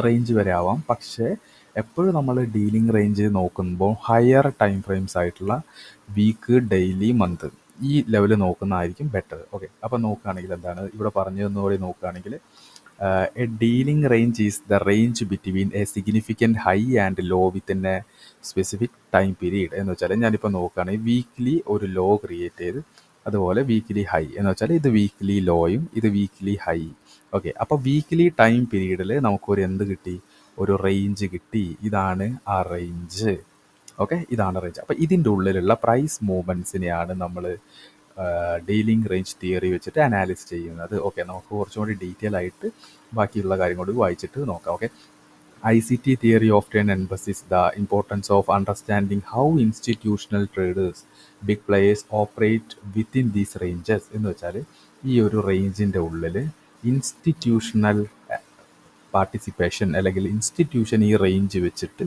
റേഞ്ച് വരെ ആവാം. പക്ഷേ എപ്പോഴും നമ്മൾ ഡീലിംഗ് റേഞ്ച് നോക്കുമ്പോൾ ഹയർ ടൈം ഫ്രെയിംസ് ആയിട്ടുള്ള വീക്ക്, ഡെയിലി, മന്ത്, ഈ ലെവൽ നോക്കുന്നതായിരിക്കും ബെറ്റർ. ഓക്കെ, അപ്പോൾ നോക്കുകയാണെങ്കിൽ എന്താണ് ഇവിടെ പറഞ്ഞു തന്നതുപോലെ നോക്കുകയാണെങ്കിൽ, a dealing range is the range between a significant high and low within a specific time period. എന്ന് വെച്ചാൽ ഞാനിപ്പോൾ നോക്കുകയാണെങ്കിൽ വീക്ക്ലി ഒരു ലോ ക്രിയേറ്റ് ചെയ്ത്, അതുപോലെ വീക്ക്ലി ഹൈ എന്ന് വെച്ചാൽ ഇത് വീക്ക്ലി ലോയും ഇത് വീക്ക്ലി ഹൈ. ഓക്കെ, അപ്പോൾ വീക്ക്ലി ടൈം പീരീഡിൽ നമുക്കൊരു എന്ത് കിട്ടി, ഒരു റേഞ്ച് കിട്ടി. ഇതാണ് ആ റേഞ്ച്. ഓക്കെ, ഇതാണ് റേഞ്ച്. അപ്പോൾ ഇതിൻ്റെ ഉള്ളിലുള്ള പ്രൈസ് മൂവ്മെൻറ്റ്സിനെയാണ് നമ്മൾ ഡീലിംഗ് റേഞ്ച് തിയറി വെച്ചിട്ട് അനാലിസ് ചെയ്യുന്നത്. ഓക്കെ, നമുക്ക് കുറച്ചും കൂടി ഡീറ്റെയിൽ ആയിട്ട് ബാക്കിയുള്ള കാര്യങ്ങളോട് വായിച്ചിട്ട് നോക്കാം. Okay, ICT theory often emphasizes the importance of understanding how institutional traders, big players, operate within these ranges. എന്ന് വെച്ചാൽ ഈ ഒരു റേഞ്ചിൻ്റെ ഉള്ളിൽ ഇൻസ്റ്റിറ്റ്യൂഷണൽ പാർട്ടിസിപ്പേഷൻ അല്ലെങ്കിൽ ഇൻസ്റ്റിറ്റ്യൂഷൻ ഈ റേഞ്ച് വെച്ചിട്ട്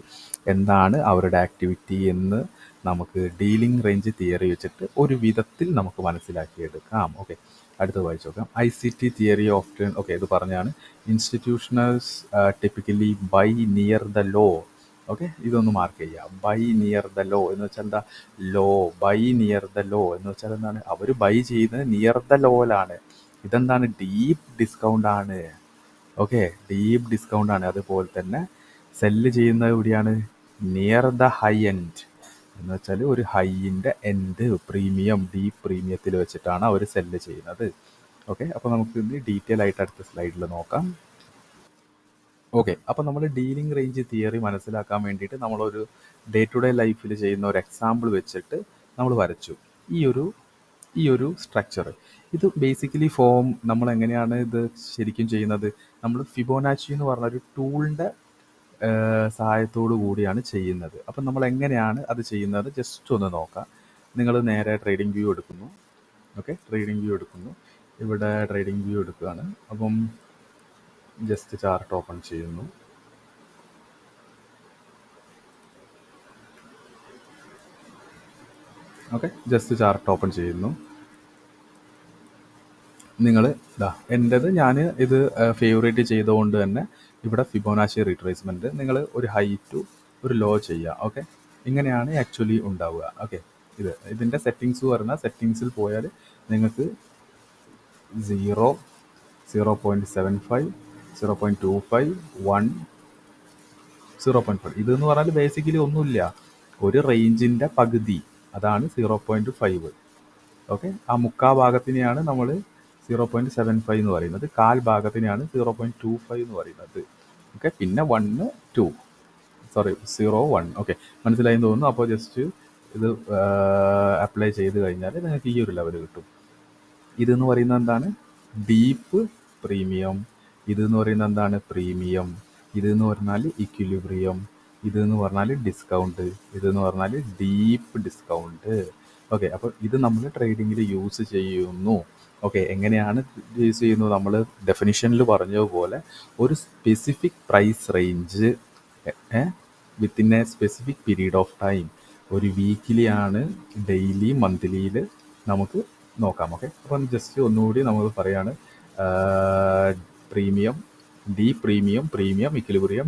എന്താണ് അവരുടെ ആക്ടിവിറ്റി എന്ന് നമുക്ക് ഡീലിംഗ് റേഞ്ച് തിയറി വെച്ചിട്ട് ഒരു വിധത്തിൽ നമുക്ക് മനസ്സിലാക്കിയെടുക്കാം. ഓക്കെ, അടുത്തത് വായിച്ചു നോക്കാം. ICT തിയറി ഓഫ് ഓക്കെ, ഇത് പറഞ്ഞാണ് institutionals typically buy near the low. Okay, ഇതൊന്ന് മാർക്ക് ചെയ്യുക. ബൈ നിയർ ദ ലോ എന്ന് വെച്ചാൽ എന്താ? Low, buy near the low എന്ന് വെച്ചാൽ എന്താണ്? അവർ ബൈ ചെയ്യുന്നത് നിയർ ദ ലോയിലാണ്. ഇതെന്താണ്? ഡീപ്പ് ഡിസ്കൗണ്ട് ആണ്. ഓക്കെ, ഡീപ്പ് ഡിസ്കൗണ്ട് ആണ്. അതുപോലെ തന്നെ സെല്ല് ചെയ്യുന്നത് എവിടെയാണ്? നിയർ ദ ഹൈ എൻഡ് എന്ന് വെച്ചാൽ ഒരു ഹൈൻ്റെ എൻഡ് പ്രീമിയം, ഡീപ്പ് പ്രീമിയത്തിൽ വെച്ചിട്ടാണ് അവർ സെല്ല് ചെയ്യുന്നത്. ഓക്കെ, അപ്പോൾ നമുക്ക് ഇത് ഡീറ്റെയിൽ ആയിട്ട് അടുത്ത സ്ലൈഡിൽ നോക്കാം. ഓക്കെ, അപ്പോൾ നമ്മൾ ഡീലിംഗ് റേഞ്ച് തിയറി മനസ്സിലാക്കാൻ വേണ്ടിയിട്ട് നമ്മളൊരു ഡേ ടു ഡേ ലൈഫിൽ ചെയ്യുന്ന ഒരു എക്സാമ്പിൾ വെച്ചിട്ട് നമ്മൾ വരച്ചു ഈ ഒരു സ്ട്രക്ചർ. ഇത് ബേസിക്കലി ഫോം നമ്മൾ എങ്ങനെയാണ് ഇത് ശരിക്കും ചെയ്യുന്നത്? നമ്മൾ ഫിബോനാച്ചി എന്ന് പറഞ്ഞ ഒരു ടൂളിൻ്റെ സഹായത്തോടു കൂടിയാണ് ചെയ്യുന്നത്. അപ്പം നമ്മൾ എങ്ങനെയാണ് അത് ചെയ്യുന്നത് ജസ്റ്റ് ഒന്ന് നോക്കാം. നിങ്ങൾ നേരെ ട്രേഡിംഗ് വ്യൂ എടുക്കുന്നു. ഓക്കെ, ട്രേഡിംഗ് വ്യൂ എടുക്കുന്നു. ഇവിടെ ട്രേഡിംഗ് വ്യൂ എടുക്കുകയാണ്. അപ്പം ജസ്റ്റ് ചാർട്ട് ഓപ്പൺ ചെയ്യുന്നു. ഓക്കെ, ജസ്റ്റ് ചാർട്ട് ഓപ്പൺ ചെയ്യുന്നു. നിങ്ങൾ എൻ്റെത് ഞാൻ ഇത് ഫേവറേറ്റ് ചെയ്തുകൊണ്ട് തന്നെ ഇവിടെ ഫിബോനാച്ചി റീട്രേസ്മെൻറ്റ് നിങ്ങൾ ഒരു ഹൈ ടു ഒരു ലോ ചെയ്യുക. ഓക്കെ, ഇങ്ങനെയാണ് ആക്ച്വലി ഉണ്ടാവുക. ഓക്കെ, ഇതിൻ്റെ സെറ്റിങ്സ് പറഞ്ഞാൽ സെറ്റിങ്സിൽ പോയാൽ നിങ്ങൾക്ക് 0, 0.75, 0.25, 1, 0.5 ഇതെന്ന് പറഞ്ഞാൽ ബേസിക്കലി ഒന്നുമില്ല, ഒരു റേഞ്ചിൻ്റെ പകുതി, അതാണ് 0.5. ഓക്കെ, ആ മുക്കാ ഭാഗത്തിനെയാണ് നമ്മൾ 0.75 എന്ന് പറയുന്നത്, കാൽ ഭാഗത്തിനെയാണ് 0.25 എന്ന് പറയുന്നത്. ഓക്കെ, പിന്നെ 1, 2, 0, 1. ഓക്കെ, മനസ്സിലായെന്ന് തോന്നുന്നു. അപ്പോൾ ജസ്റ്റ് ഇത് അപ്ലൈ ചെയ്ത് കഴിഞ്ഞാൽ നിങ്ങൾക്ക് ഈ ഒരു ലെവൽ കിട്ടും. ഇതെന്ന് പറയുന്നത് എന്താണ്? Deep premium. ഇതെന്ന് പറയുന്നത് എന്താണ്? പ്രീമിയം. ഇതെന്ന് പറഞ്ഞാൽ ഇക്വിലിബ്രിയം. ഇതെന്ന് പറഞ്ഞാൽ ഡിസ്കൗണ്ട്. ഇതെന്ന് പറഞ്ഞാൽ ഡീപ്പ് ഡിസ്കൗണ്ട്. ഓക്കെ, അപ്പോൾ ഇത് നമ്മൾ ട്രേഡിങ്ങിൽ യൂസ് ചെയ്യുന്നു. ഓക്കെ, എങ്ങനെയാണ് യൂസ് ചെയ്യുന്നത്? നമ്മൾ ഡെഫിനിഷനിൽ പറഞ്ഞതുപോലെ ഒരു specific price range within a specific period of time. ഒരു വീക്കിലി ആണ്, ഡെയിലി, മന്ത്ലിയിൽ നമുക്ക് നോക്കാം. ഓക്കെ, അപ്പം ജസ്റ്റ് ഒന്നുകൂടി നമ്മൾ പറയാണ് premium, deep premium, premium, equilibrium,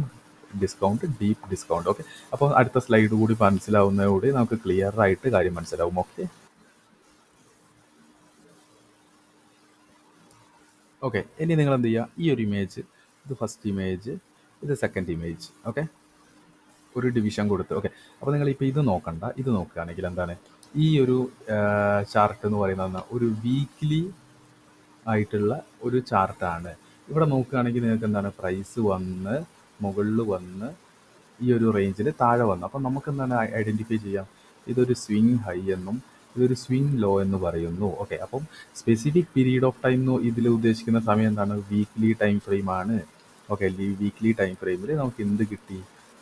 discount, deep discount. Okay, അപ്പോൾ അടുത്ത സ്ലൈഡ് കൂടി മനസ്സിലാവുന്നതോടെ നമുക്ക് ക്ലിയർ ആയിട്ട് കാര്യം മനസ്സിലാവും. ഓക്കെ, ഇനി നിങ്ങൾ എന്ത് ചെയ്യുക? ഈ ഒരു ഇമേജ്, ഇത് ഫസ്റ്റ് ഇമേജ്, ഇത് സെക്കൻഡ് ഇമേജ്. ഓക്കെ, ഒരു ഡിവിഷൻ കൊടുത്ത്. ഓക്കെ, അപ്പോൾ നിങ്ങളിപ്പോൾ ഇത് നോക്കണ്ട, ഇത് നോക്കുകയാണെങ്കിൽ എന്താണ്? ഈ ഒരു ചാർട്ട് എന്ന് പറയുന്നത് ഒരു വീക്ക്ലി ആയിട്ടുള്ള ഒരു ചാർട്ടാണ്. ഇവിടെ നോക്കുകയാണെങ്കിൽ നിങ്ങൾക്ക് എന്താണ്? പ്രൈസ് വന്ന് മുകളിൽ വന്ന് ഈ ഒരു റേഞ്ചിൽ താഴെ വന്നു. അപ്പം നമുക്ക് എന്താണ് ഐഡൻറ്റിഫൈ ചെയ്യാം? ഇതൊരു സ്വിങ് ഹൈ എന്നും ഇതൊരു സ്വിങ് ലോ എന്ന് പറയുന്നു. ഓക്കെ, അപ്പം സ്പെസിഫിക് പീരീഡ് ഓഫ് ടൈം ഇതിൽ ഉദ്ദേശിക്കുന്ന സമയം എന്താണ്? വീക്ക്ലി ടൈം ഫ്രെയിമാണ്. ഓക്കെ, വീക്ക്ലി ടൈം ഫ്രെയിമിൽ നമുക്ക് എന്ത് കിട്ടി?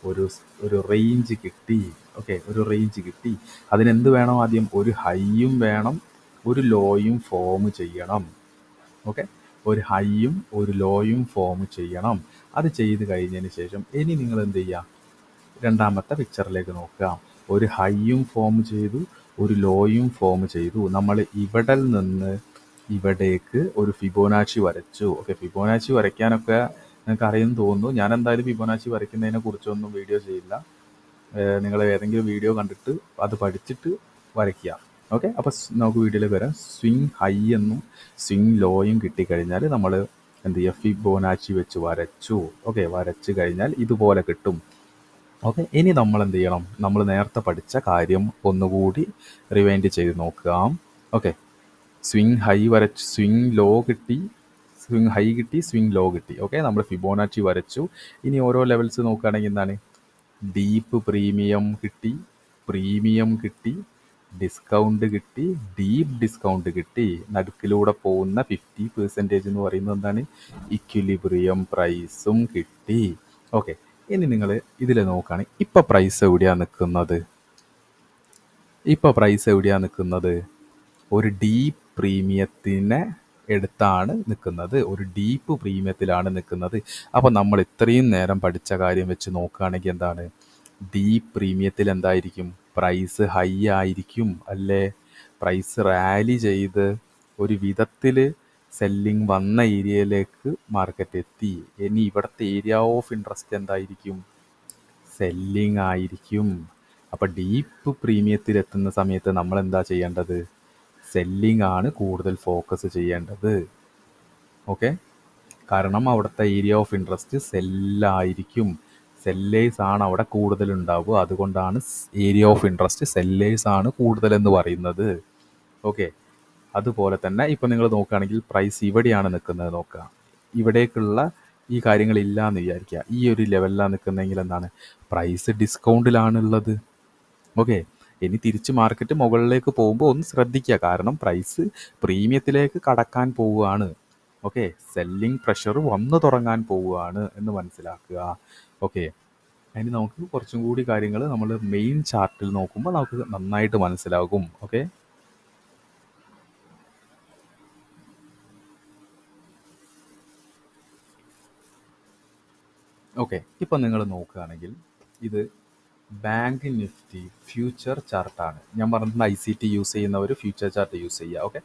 ഒരു റേഞ്ച് കിട്ടി. ഓക്കെ, ഒരു റേഞ്ച് കിട്ടി. അതിനെന്ത് വേണം? ആദ്യം ഒരു ഹൈയും വേണം, ഒരു ലോയും ഫോം ചെയ്യണം. ഓക്കെ, ഒരു ഹൈയും ഒരു ലോയും ഫോം ചെയ്യണം. അത് ചെയ്ത് കഴിഞ്ഞതിന് ശേഷം ഇനി നിങ്ങൾ എന്ത് ചെയ്യുക? രണ്ടാമത്തെ പിക്ചറിലേക്ക് നോക്കുക. ഒരു ഹൈയും ഫോം ചെയ്തു, ഒരു ലോയും ഫോം ചെയ്തു. നമ്മൾ ഇവിടെ നിന്ന് ഇവിടേക്ക് ഒരു ഫിബോനാച്ചി വരച്ചു. ഓക്കെ, ഫിബോനാച്ചി വരയ്ക്കാനൊക്കെ നിങ്ങൾക്ക് അറിയുമെന്ന് തോന്നുന്നു. ഞാൻ എന്തായാലും ഫിബോനാച്ചി വരയ്ക്കുന്നതിനെ കുറിച്ചൊന്നും വീഡിയോ ചെയ്യില്ല. നിങ്ങൾ ഏതെങ്കിലും വീഡിയോ കണ്ടിട്ട് അത് പഠിച്ചിട്ട് വരയ്ക്കുക. ഓക്കെ, അപ്പോൾ നമുക്ക് വീഡിയോയിലേക്ക് വരാം. സ്വിങ് ഹൈ എന്നും സ്വിങ് ലോയും കിട്ടിക്കഴിഞ്ഞാൽ നമ്മൾ എന്ത് ചെയ്യുക? ഫിബോനാച്ചി വെച്ച് വരച്ചു. ഓക്കെ, വരച്ച് കഴിഞ്ഞാൽ ഇതുപോലെ കിട്ടും. ഓക്കെ, ഇനി നമ്മൾ എന്ത് ചെയ്യണം? നമ്മൾ നേരത്തെ പഠിച്ച കാര്യം ഒന്നുകൂടി റിവൈൻഡ് ചെയ്ത് നോക്കുക. ഓക്കെ, സ്വിങ് ഹൈ വരച്ച് സ്വിങ് ലോ കിട്ടി, സ്വിങ് ഹൈ കിട്ടി, സ്വിങ് ലോ കിട്ടി. ഓക്കെ, നമ്മൾ ഫിബോനാച്ചി വരച്ചു. ഇനി ഓരോ ലെവൽസ് നോക്കുകയാണെങ്കിൽ എന്താണ്? ഡീപ്പ് പ്രീമിയം കിട്ടി, പ്രീമിയം കിട്ടി, ഡിസ്കൗണ്ട് കിട്ടി, ഡീപ്പ് ഡിസ്കൗണ്ട് കിട്ടി. നടുക്കിലൂടെ പോകുന്ന 50% എന്ന് പറയുന്നത് എന്താണ്? ഇക്വിലിബ്രിയം പ്രൈസും കിട്ടി. ഓക്കെ, ഇനി നിങ്ങൾ ഇതിൽ നോക്കുകയാണെങ്കിൽ ഇപ്പോൾ പ്രൈസ് എവിടെയാണ് നിൽക്കുന്നത്? ഒരു ഡീപ്പ് പ്രീമിയത്തിനെ എടുത്താണ് നിൽക്കുന്നത്. ഒരു ഡീപ്പ് പ്രീമിയത്തിലാണ് നിൽക്കുന്നത്. അപ്പോൾ നമ്മൾ ഇത്രയും നേരം പഠിച്ച കാര്യം വെച്ച് നോക്കുകയാണെങ്കിൽ എന്താണ്? ഡീപ്പ് പ്രീമിയത്തിൽ എന്തായിരിക്കും? പ്രൈസ് ഹൈ ആയിരിക്കും അല്ലേ? പ്രൈസ് റാലി ചെയ്ത് ഒരു വിധത്തിൽ സെല്ലിംഗ് വന്ന ഏരിയയിലേക്ക് മാർക്കറ്റ് എത്തി. ഇനി ഇവിടുത്തെ ഏരിയ ഓഫ് ഇൻട്രസ്റ്റ് എന്തായിരിക്കും? സെല്ലിംഗ് ആയിരിക്കും. അപ്പോൾ ഡീപ്പ് പ്രീമിയത്തിൽ എത്തുന്ന സമയത്ത് നമ്മൾ എന്താ ചെയ്യേണ്ടത്? സെല്ലിംഗ് ആണ് കൂടുതൽ ഫോക്കസ് ചെയ്യേണ്ടത്. ഓക്കെ, കാരണം അവിടുത്തെ ഏരിയ ഓഫ് ഇൻട്രസ്റ്റ് സെല്ലായിരിക്കും. സെല്ലേഴ്സ് ആണ് അവിടെ കൂടുതലുണ്ടാവുക. അതുകൊണ്ടാണ് ഏരിയ ഓഫ് ഇൻട്രസ്റ്റ് സെല്ലേഴ്സ് ആണ് കൂടുതലെന്ന് പറയുന്നത്. ഓക്കെ, അതുപോലെ തന്നെ ഇപ്പം നിങ്ങൾ നോക്കുകയാണെങ്കിൽ പ്രൈസ് ഇവിടെയാണ് നിൽക്കുന്നത് നോക്കുക. ഇവിടേക്കുള്ള ഈ കാര്യങ്ങളില്ല എന്ന് വിചാരിക്കുക. ഈ ഒരു ലെവലിലാണ് നിൽക്കുന്നതെങ്കിൽ എന്താണ്? പ്രൈസ് ഡിസ്കൗണ്ടിലാണുള്ളത്. ഓക്കെ, ഇനി തിരിച്ച് മാർക്കറ്റ് മുകളിലേക്ക് പോകുമ്പോൾ ഒന്ന് ശ്രദ്ധിക്കുക. കാരണം പ്രൈസ് പ്രീമിയത്തിലേക്ക് കടക്കാൻ പോവുകയാണ്. ഓക്കെ, സെല്ലിംഗ് പ്രഷർ വന്നു തുടങ്ങാൻ പോവുകയാണ് എന്ന് മനസ്സിലാക്കുക. ഓക്കെ, ഇനി നമുക്ക് കുറച്ചും കൂടി കാര്യങ്ങൾ നമ്മൾ മെയിൻ ചാർട്ടിൽ നോക്കുമ്പോൾ നമുക്ക് നന്നായിട്ട് മനസ്സിലാകും. ഓക്കെ, ഓക്കെ, ഇപ്പം നിങ്ങൾ നോക്കുകയാണെങ്കിൽ ഇത് ബാങ്ക് നിഫ്റ്റി ഫ്യൂച്ചർ ചാർട്ടാണ്. ഞാൻ പറഞ്ഞത് ICT യൂസ് ചെയ്യുന്നവർ ഫ്യൂച്ചർ ചാർട്ട് യൂസ് ചെയ്യുക. ഓക്കെ,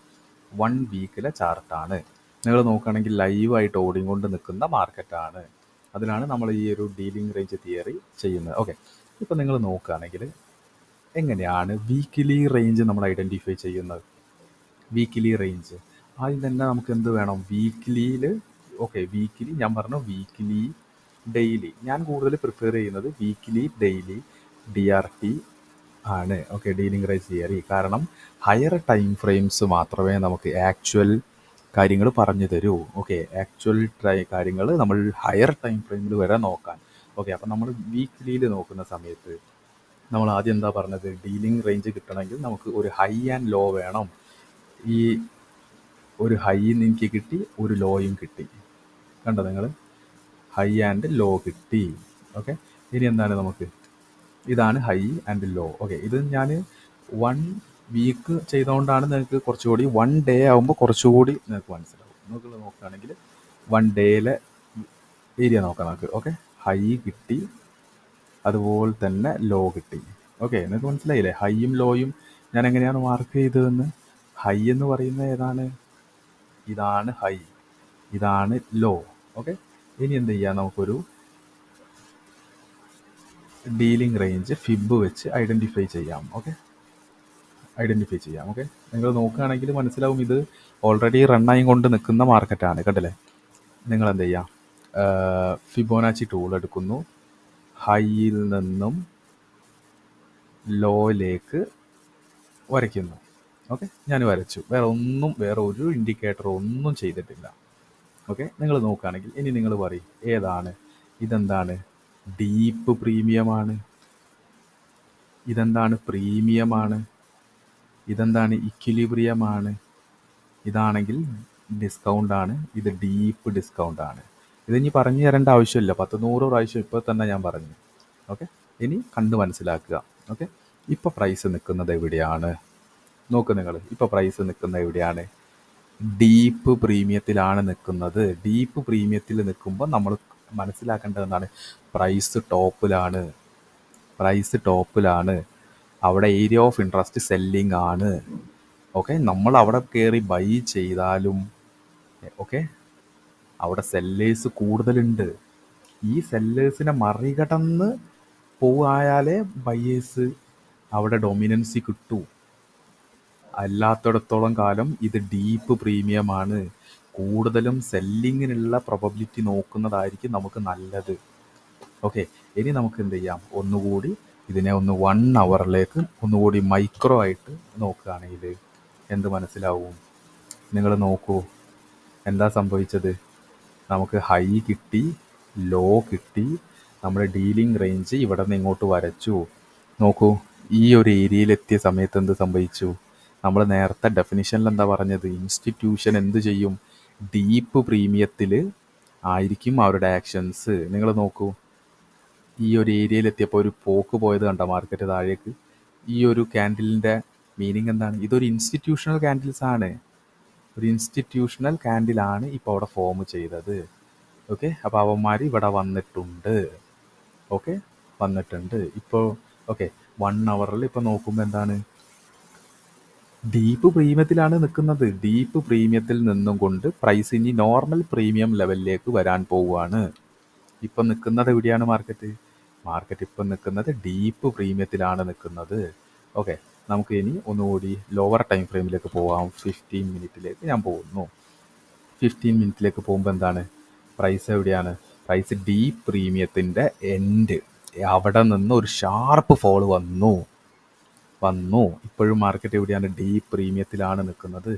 1 വീക്കിലെ ചാർട്ടാണ്. നിങ്ങൾ നോക്കുകയാണെങ്കിൽ ലൈവായിട്ട് ഓടിക്കൊണ്ട് നിൽക്കുന്ന മാർക്കറ്റാണ്. അതിലാണ് നമ്മൾ ഈ ഒരു ഡീലിംഗ് റേഞ്ച് തിയറി ചെയ്യുന്നത്. ഓക്കെ, ഇപ്പം നിങ്ങൾ നോക്കുകയാണെങ്കിൽ എങ്ങനെയാണ് വീക്കിലി റേഞ്ച് നമ്മൾ ഐഡൻറ്റിഫൈ ചെയ്യുന്നത്? വീക്കിലി റേഞ്ച് ആദ്യം തന്നെ നമുക്ക് എന്ത് വേണം? വീക്കിലിയിൽ ഓക്കെ, വീക്കിലി ഞാൻ പറഞ്ഞു വീക്കിലി ഡെയിലി. ഞാൻ കൂടുതൽ പ്രിഫർ ചെയ്യുന്നത് വീക്കിലി ഡെയിലി DRT ആണ്. Okay, dealing range theory. കാരണം ഹയർ ടൈം ഫ്രെയിംസ് മാത്രമേ നമുക്ക് ആക്ച്വൽ കാര്യങ്ങൾ പറഞ്ഞു തരൂ. ഓക്കെ, ആക്ച്വൽ കാര്യങ്ങൾ നമ്മൾ ഹയർ ടൈം ഫ്രെയിമിൽ വരെ നോക്കാൻ. ഓക്കെ, അപ്പം നമ്മൾ വീക്കിലിയിൽ നോക്കുന്ന സമയത്ത് നമ്മൾ ആദ്യം എന്താ പറഞ്ഞത്? ഡീലിംഗ് റേഞ്ച് കിട്ടണമെങ്കിൽ നമുക്ക് ഒരു ഹൈ ആൻഡ് ലോ വേണം. ഈ ഒരു ഹൈ എനിക്ക് കിട്ടി, ഒരു ലോയും കിട്ടി. കണ്ടോ നിങ്ങൾ? ഹൈ ആൻഡ് ലോ കിട്ടി. ഓക്കെ, ഇനി എന്താണ് നമുക്ക്? ഇതാണ് ഹൈ ആൻഡ് ലോ. ഓക്കെ, ഇത് ഞാൻ 1 വീക്ക് ചെയ്തുകൊണ്ടാണ് നിങ്ങൾക്ക് കുറച്ചുകൂടി 1 ഡേ ആകുമ്പോൾ കുറച്ചുകൂടി നിങ്ങൾക്ക് മനസ്സിലാവും. നമുക്ക് നോക്കുകയാണെങ്കിൽ 1 ഡേയിലെ ഏരിയ നോക്കാം നമുക്ക്. ഓക്കെ, ഹൈ കിട്ടി, അതുപോലെ തന്നെ ലോ കിട്ടി. ഓക്കെ, നിങ്ങൾക്ക് മനസ്സിലായില്ലേ? ഹൈയും ലോയും ഞാൻ എങ്ങനെയാണ് മാർക്ക് ചെയ്തതെന്ന്? ഹൈ എന്ന് പറയുന്നത് ഏതാണ്? ഇതാണ് ഹൈ, ഇതാണ് ലോ. ഓക്കെ, ഇനി എന്ത് ചെയ്യാം? നമുക്കൊരു ഡീലിംഗ് റേഞ്ച് ഫിബ് വെച്ച് ഐഡൻറ്റിഫൈ ചെയ്യാം. ഓക്കെ, ഐഡൻറ്റിഫൈ ചെയ്യാം. ഓക്കെ, നിങ്ങൾ നോക്കുകയാണെങ്കിൽ മനസ്സിലാവും ഇത് ഓൾറെഡി റണ്ണായി കൊണ്ട് നിൽക്കുന്ന മാർക്കറ്റാണ്. കണ്ടില്ലേ? നിങ്ങൾ എന്ത് ചെയ്യാം? ഫിബോനാച്ചി ടൂൾ എടുക്കുന്നു, ഹൈയിൽ നിന്നും ലോയിലേക്ക് വരയ്ക്കുന്നു. ഓക്കെ, ഞാൻ വരച്ചു. വേറെ ഒരു ഇൻഡിക്കേറ്ററോ ഒന്നും ചെയ്തിട്ടില്ല. ഓക്കെ, നിങ്ങൾ നോക്കുകയാണെങ്കിൽ ഇനി നിങ്ങൾ പറയും ഏതാണ്? ഇതെന്താണ്? ഡീപ്പ് പ്രീമിയമാണ്. ഇതെന്താണ്? പ്രീമിയമാണ്. ഇതെന്താണ്? ഇക്വിലിബ്രിയമാണ്. ഇതാണെങ്കിൽ ഡിസ്കൗണ്ടാണ്. ഇത് ഡീപ്പ് ഡിസ്കൗണ്ടാണ്. ഇതിനി പറഞ്ഞു തരേണ്ട ആവശ്യമില്ല. 100 പ്രാവശ്യം ഇപ്പോൾ തന്നെ ഞാൻ പറഞ്ഞു. ഓക്കെ, ഇനി കണ്ട് മനസ്സിലാക്കുക. ഓക്കെ, ഇപ്പോൾ പ്രൈസ് നിൽക്കുന്നത് എവിടെയാണ്? നോക്ക് നിങ്ങൾ, ഇപ്പോൾ പ്രൈസ് നിൽക്കുന്നത് എവിടെയാണ്? ഡീപ്പ് പ്രീമിയത്തിലാണ് നിൽക്കുന്നത്. ഡീപ്പ് പ്രീമിയത്തിൽ നിൽക്കുമ്പോൾ നമ്മൾ മനസ്സിലാക്കേണ്ടത് എന്താണ്? പ്രൈസ് ടോപ്പിലാണ്. പ്രൈസ് ടോപ്പിലാണ്. അവിടെ ഏരിയ ഓഫ് ഇൻട്രസ്റ്റ് സെല്ലിംഗ് ആണ്. ഓക്കെ, നമ്മൾ അവിടെ കയറി ബൈ ചെയ്താലും ഓക്കെ, അവിടെ സെല്ലേഴ്സ് കൂടുതലുണ്ട്. ഈ സെല്ലേഴ്സിനെ മറികടന്ന് പോയാലേ ബയേഴ്സ് അവിടെ ഡൊമിനൻസി കിട്ടൂ. അല്ലാത്തിടത്തോളം കാലം ഇത് ഡീപ്പ് പ്രീമിയമാണ്. കൂടുതലും സെല്ലിങ്ങിനുള്ള പ്രോബബിലിറ്റി നോക്കുന്നതായിരിക്കും നമുക്ക് നല്ലത്. ഓക്കെ, ഇനി നമുക്ക് എന്ത് ചെയ്യാം? ഒന്നുകൂടി ഇതിനെ 1 അവറിലേക്ക് ഒന്നുകൂടി മൈക്രോ ആയിട്ട് നോക്കുകയാണെങ്കിൽ എന്ത് മനസ്സിലാവും? നിങ്ങൾ നോക്കൂ, എന്താ സംഭവിച്ചത്? നമുക്ക് ഹൈ കിട്ടി, ലോ കിട്ടി, നമ്മുടെ ഡീലിംഗ് റേഞ്ച് ഇവിടെ നിന്ന് ഇങ്ങോട്ട് വരച്ചു. നോക്കൂ, ഈ ഒരു ഏരിയയിലെത്തിയ സമയത്ത് എന്ത് സംഭവിച്ചു? നമ്മൾ നേരത്തെ ഡെഫിനിഷനിൽ എന്താ പറഞ്ഞത്? ഇൻസ്റ്റിറ്റ്യൂഷൻ എന്ത് ചെയ്യും? ഡീപ്പ് പ്രീമിയത്തിൽ ആയിരിക്കും അവരുടെ ആക്ഷൻസ്. നിങ്ങൾ നോക്കൂ, ഈ ഒരു ഏരിയയിലെത്തിയപ്പോൾ ഒരു പോക്ക് പോയത് കണ്ടോ മാർക്കറ്റ് താഴേക്ക്? ഈ ഒരു ക്യാൻഡിലിൻ്റെ മീനിങ് എന്താണ്? ഇതൊരു ഇൻസ്റ്റിറ്റ്യൂഷണൽ ക്യാൻഡിൽസ് ആണ്. ഒരു ഇൻസ്റ്റിറ്റ്യൂഷണൽ ക്യാൻഡിലാണ് ഇപ്പോൾ അവിടെ ഫോം ചെയ്തത്. ഓക്കെ, അപ്പോൾ അവന്മാർ ഇവിടെ വന്നിട്ടുണ്ട്. ഓക്കെ, വന്നിട്ടുണ്ട്. ഇപ്പോൾ ഓക്കെ 1 ഹവറിൽ ഇപ്പോൾ നോക്കുമ്പോൾ എന്താണ് ഡീപ്പ് പ്രീമിയത്തിലാണ് നിൽക്കുന്നത്. ഡീപ്പ് പ്രീമിയത്തിൽ നിന്നും കൊണ്ട് പ്രൈസ് ഇനി നോർമൽ പ്രീമിയം ലെവലിലേക്ക് വരാൻ പോവുകയാണ്. ഇപ്പം നിൽക്കുന്നത് എവിടെയാണ് മാർക്കറ്റ്? മാർക്കറ്റ് ഇപ്പം നിൽക്കുന്നത് ഡീപ്പ് പ്രീമിയത്തിലാണ് നിൽക്കുന്നത്. ഓക്കെ, നമുക്ക് ഇനി ഒന്നുകൂടി ലോവർ ടൈം ഫ്രെയിമിലേക്ക് പോകാം. 15 മിനിറ്റിലേക്ക് ഞാൻ പോകുന്നു. 15 മിനിറ്റിലേക്ക് പോകുമ്പോൾ എന്താണ് പ്രൈസ് എവിടെയാണ്? പ്രൈസ് ഡീപ്പ് പ്രീമിയത്തിൻ്റെ എൻഡ് അവിടെ നിന്ന് ഒരു ഷാർപ്പ് ഫോൾ വന്നു. ഇപ്പോഴും മാർക്കറ്റ് എവിടെയാണ്? ഡീപ്പ് പ്രീമിയത്തിലാണ് നിൽക്കുന്നത്.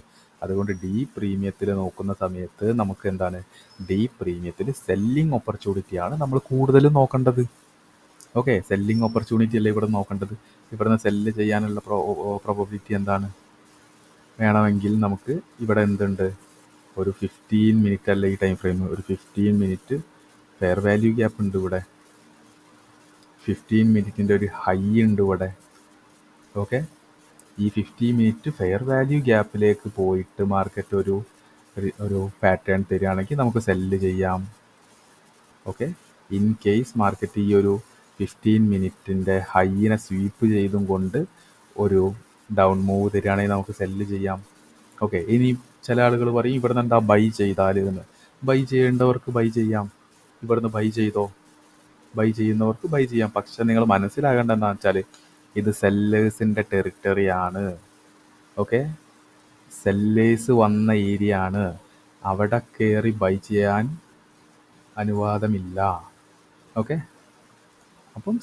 അതുകൊണ്ട് ഡീപ്പ് പ്രീമിയത്തിൽ നോക്കുന്ന സമയത്ത് നമുക്ക് എന്താണ് ഡീപ്പ് പ്രീമിയത്തിൽ സെല്ലിംഗ് ഓപ്പർച്യൂണിറ്റിയാണ് നമ്മൾ കൂടുതലും നോക്കേണ്ടത്. ഓക്കെ, സെല്ലിംഗ് ഓപ്പർച്യൂണിറ്റി അല്ലേ ഇവിടെ നോക്കേണ്ടത്. ഇവിടുന്ന് സെല്ല് ചെയ്യാനുള്ള പ്രോബബിലിറ്റി എന്താണ്? വേണമെങ്കിൽ നമുക്ക് ഇവിടെ എന്തുണ്ട്? ഒരു 15 മിനിറ്റ് അല്ല ഈ ടൈം ഫ്രെയിം, ഒരു 15 മിനിറ്റ് ഫെയർ വാല്യൂ ഗ്യാപ്പ് ഉണ്ട് ഇവിടെ. 15 മിനിറ്റിൻ്റെ ഒരു ഹൈ ഉണ്ട് ഇവിടെ. ഓക്കെ, ഈ 50 മിനിറ്റ് ഫെയർ വാല്യൂ ഗ്യാപ്പിലേക്ക് പോയിട്ട് മാർക്കറ്റ് ഒരു പാറ്റേൺ തരികയാണെങ്കിൽ നമുക്ക് സെല്ല് ചെയ്യാം. ഓക്കെ, ഇൻ കേസ് മാർക്കറ്റ് ഈ ഒരു 15 മിനിറ്റിൻ്റെ ഹൈനെ സ്വീപ്പ് ചെയ്തും കൊണ്ട് ഒരു ഡൗൺ മൂവ് തരികയാണെങ്കിൽ നമുക്ക് സെല്ല് ചെയ്യാം. ഓക്കെ, ഇനി ചില ആളുകൾ പറയും ഇവിടുന്ന് എന്താ ബൈ ചെയ്താൽ എന്ന്. ബൈ ചെയ്യേണ്ടവർക്ക് ബൈ ചെയ്യാം. ഇവിടുന്ന് ബൈ ചെയ്തോ, ബൈ ചെയ്യുന്നവർക്ക് ബൈ ചെയ്യാം. പക്ഷെ നിങ്ങൾ മനസ്സിലാകേണ്ടത് എന്താണെന്ന് വെച്ചാൽ ഇത് സെല്ലേഴ്സിൻ്റെ ടെറിട്ടറിയാണ്. ഓക്കെ, സെല്ലേഴ്സ് വന്ന ഏരിയ ആണ്. അവിടെ കയറി ബൈ ചെയ്യാൻ അനുവാദമില്ല. ഓക്കെ, അപ്പം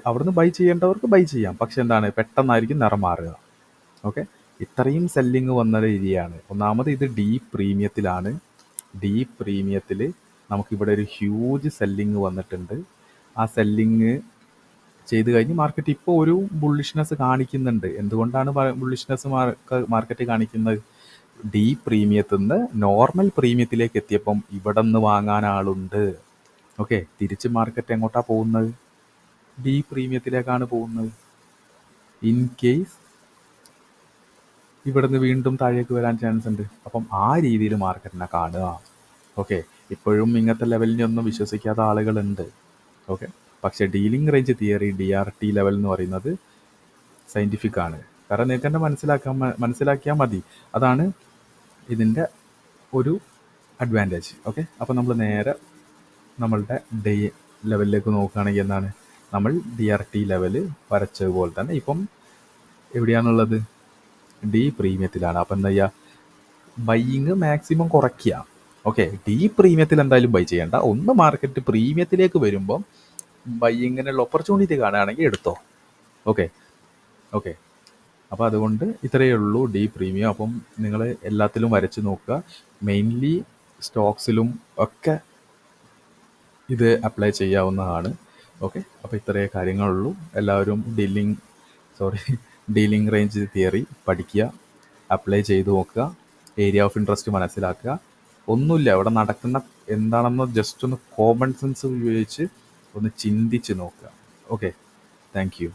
അവിടുന്ന് ബൈ ചെയ്യേണ്ടവർക്ക് ബൈ ചെയ്യാം. പക്ഷെ എന്താണ് പെട്ടെന്നായിരിക്കും നിറം മാറുക. ഓക്കെ, ഇത്രയും സെല്ലിങ് വന്ന ഏരിയയാണ്. ഒന്നാമത് ഇത് ഡീപ്പ് പ്രീമിയത്തിലാണ്. ഡീപ്പ് പ്രീമിയത്തിൽ നമുക്കിവിടെ ഒരു ഹ്യൂജ് സെല്ലിങ് വന്നിട്ടുണ്ട്. ആ സെല്ലിങ് ചെയ്ത് കഴിഞ്ഞ് മാർക്കറ്റ് ഇപ്പോൾ ഒരു ബുള്ളിഷ്നെസ് കാണിക്കുന്നുണ്ട്. എന്തുകൊണ്ടാണ് ബുള്ളിഷ്നെസ് മാർക്കറ്റ് കാണിക്കുന്നത്? ഡീപ്പ് പ്രീമിയത്തിൽ നിന്ന് നോർമൽ പ്രീമിയത്തിലേക്ക് എത്തിയപ്പം ഇവിടെ നിന്ന് വാങ്ങാൻ ആളുണ്ട്. ഓക്കെ, തിരിച്ച് മാർക്കറ്റ് എങ്ങോട്ടാണ് പോകുന്നത്? ഡീപ്പ് പ്രീമിയത്തിലേക്കാണ് പോകുന്നത്. ഇൻ കേസ് ഇവിടുന്ന് വീണ്ടും താഴേക്ക് വരാൻ ചാൻസ് ഉണ്ട്. അപ്പം ആ രീതിയിൽ മാർക്കറ്റിനെ കാണുക. ഓക്കെ, ഇപ്പോഴും ഇങ്ങനത്തെ ലെവലിനൊന്നും വിശ്വസിക്കാത്ത ആളുകളുണ്ട്. ഓക്കെ, പക്ഷേ dealing range theory DRT level എന്ന് പറയുന്നത് സയൻറ്റിഫിക് ആണ്. കാരണം നിങ്ങൾക്ക് തന്നെ മനസ്സിലാക്കിയാൽ മതി. അതാണ് ഇതിൻ്റെ ഒരു അഡ്വാൻറ്റേജ്. ഓക്കെ, അപ്പോൾ നമ്മൾ നേരെ നമ്മളുടെ ഡേ ലെവലിലേക്ക് നോക്കുകയാണെങ്കിൽ എന്താണ് നമ്മൾ DRT ലെവൽ വരച്ചതുപോലെ തന്നെ ഇപ്പം എവിടെയാണുള്ളത്? ഡി പ്രീമിയത്തിലാണ്. അപ്പം എന്താ ചെയ്യുക? ബൈയിങ് മാക്സിമം കുറയ്ക്കുക. ഓക്കെ, ഡി പ്രീമിയത്തിൽ എന്തായാലും ബൈ ചെയ്യേണ്ട. ഒന്ന് മാർക്കറ്റ് പ്രീമിയത്തിലേക്ക് വരുമ്പം ബൈയിങ്ങിനുള്ള ഓപ്പർച്യൂണിറ്റി കാണുകയാണെങ്കിൽ എടുത്തോ. ഓക്കെ, അപ്പോൾ അതുകൊണ്ട് ഇത്രയേ ഉള്ളൂ ഡി പ്രീമിയം. അപ്പം നിങ്ങൾ എല്ലാത്തിലും വരച്ച് നോക്കുക. മെയിൻലി സ്റ്റോക്സിലും ഒക്കെ ഇത് അപ്ലൈ ചെയ്യാവുന്നതാണ്. ഓക്കെ, അപ്പോൾ ഇത്രയേ കാര്യങ്ങളുള്ളൂ. എല്ലാവരും ഡീലിംഗ് റേഞ്ച് തിയറി പഠിക്കുക, അപ്ലൈ ചെയ്ത് നോക്കുക, ഏരിയ ഓഫ് ഇൻട്രസ്റ്റ് മനസ്സിലാക്കുക. ഒന്നുമില്ല, അവിടെ നടക്കുന്ന എന്താണെന്ന് ജസ്റ്റ് ഒന്ന് കോമൺ സെൻസ് ഉപയോഗിച്ച് ഒന്ന് ചിന്തിച്ച് നോക്കുക. Okay, thank you.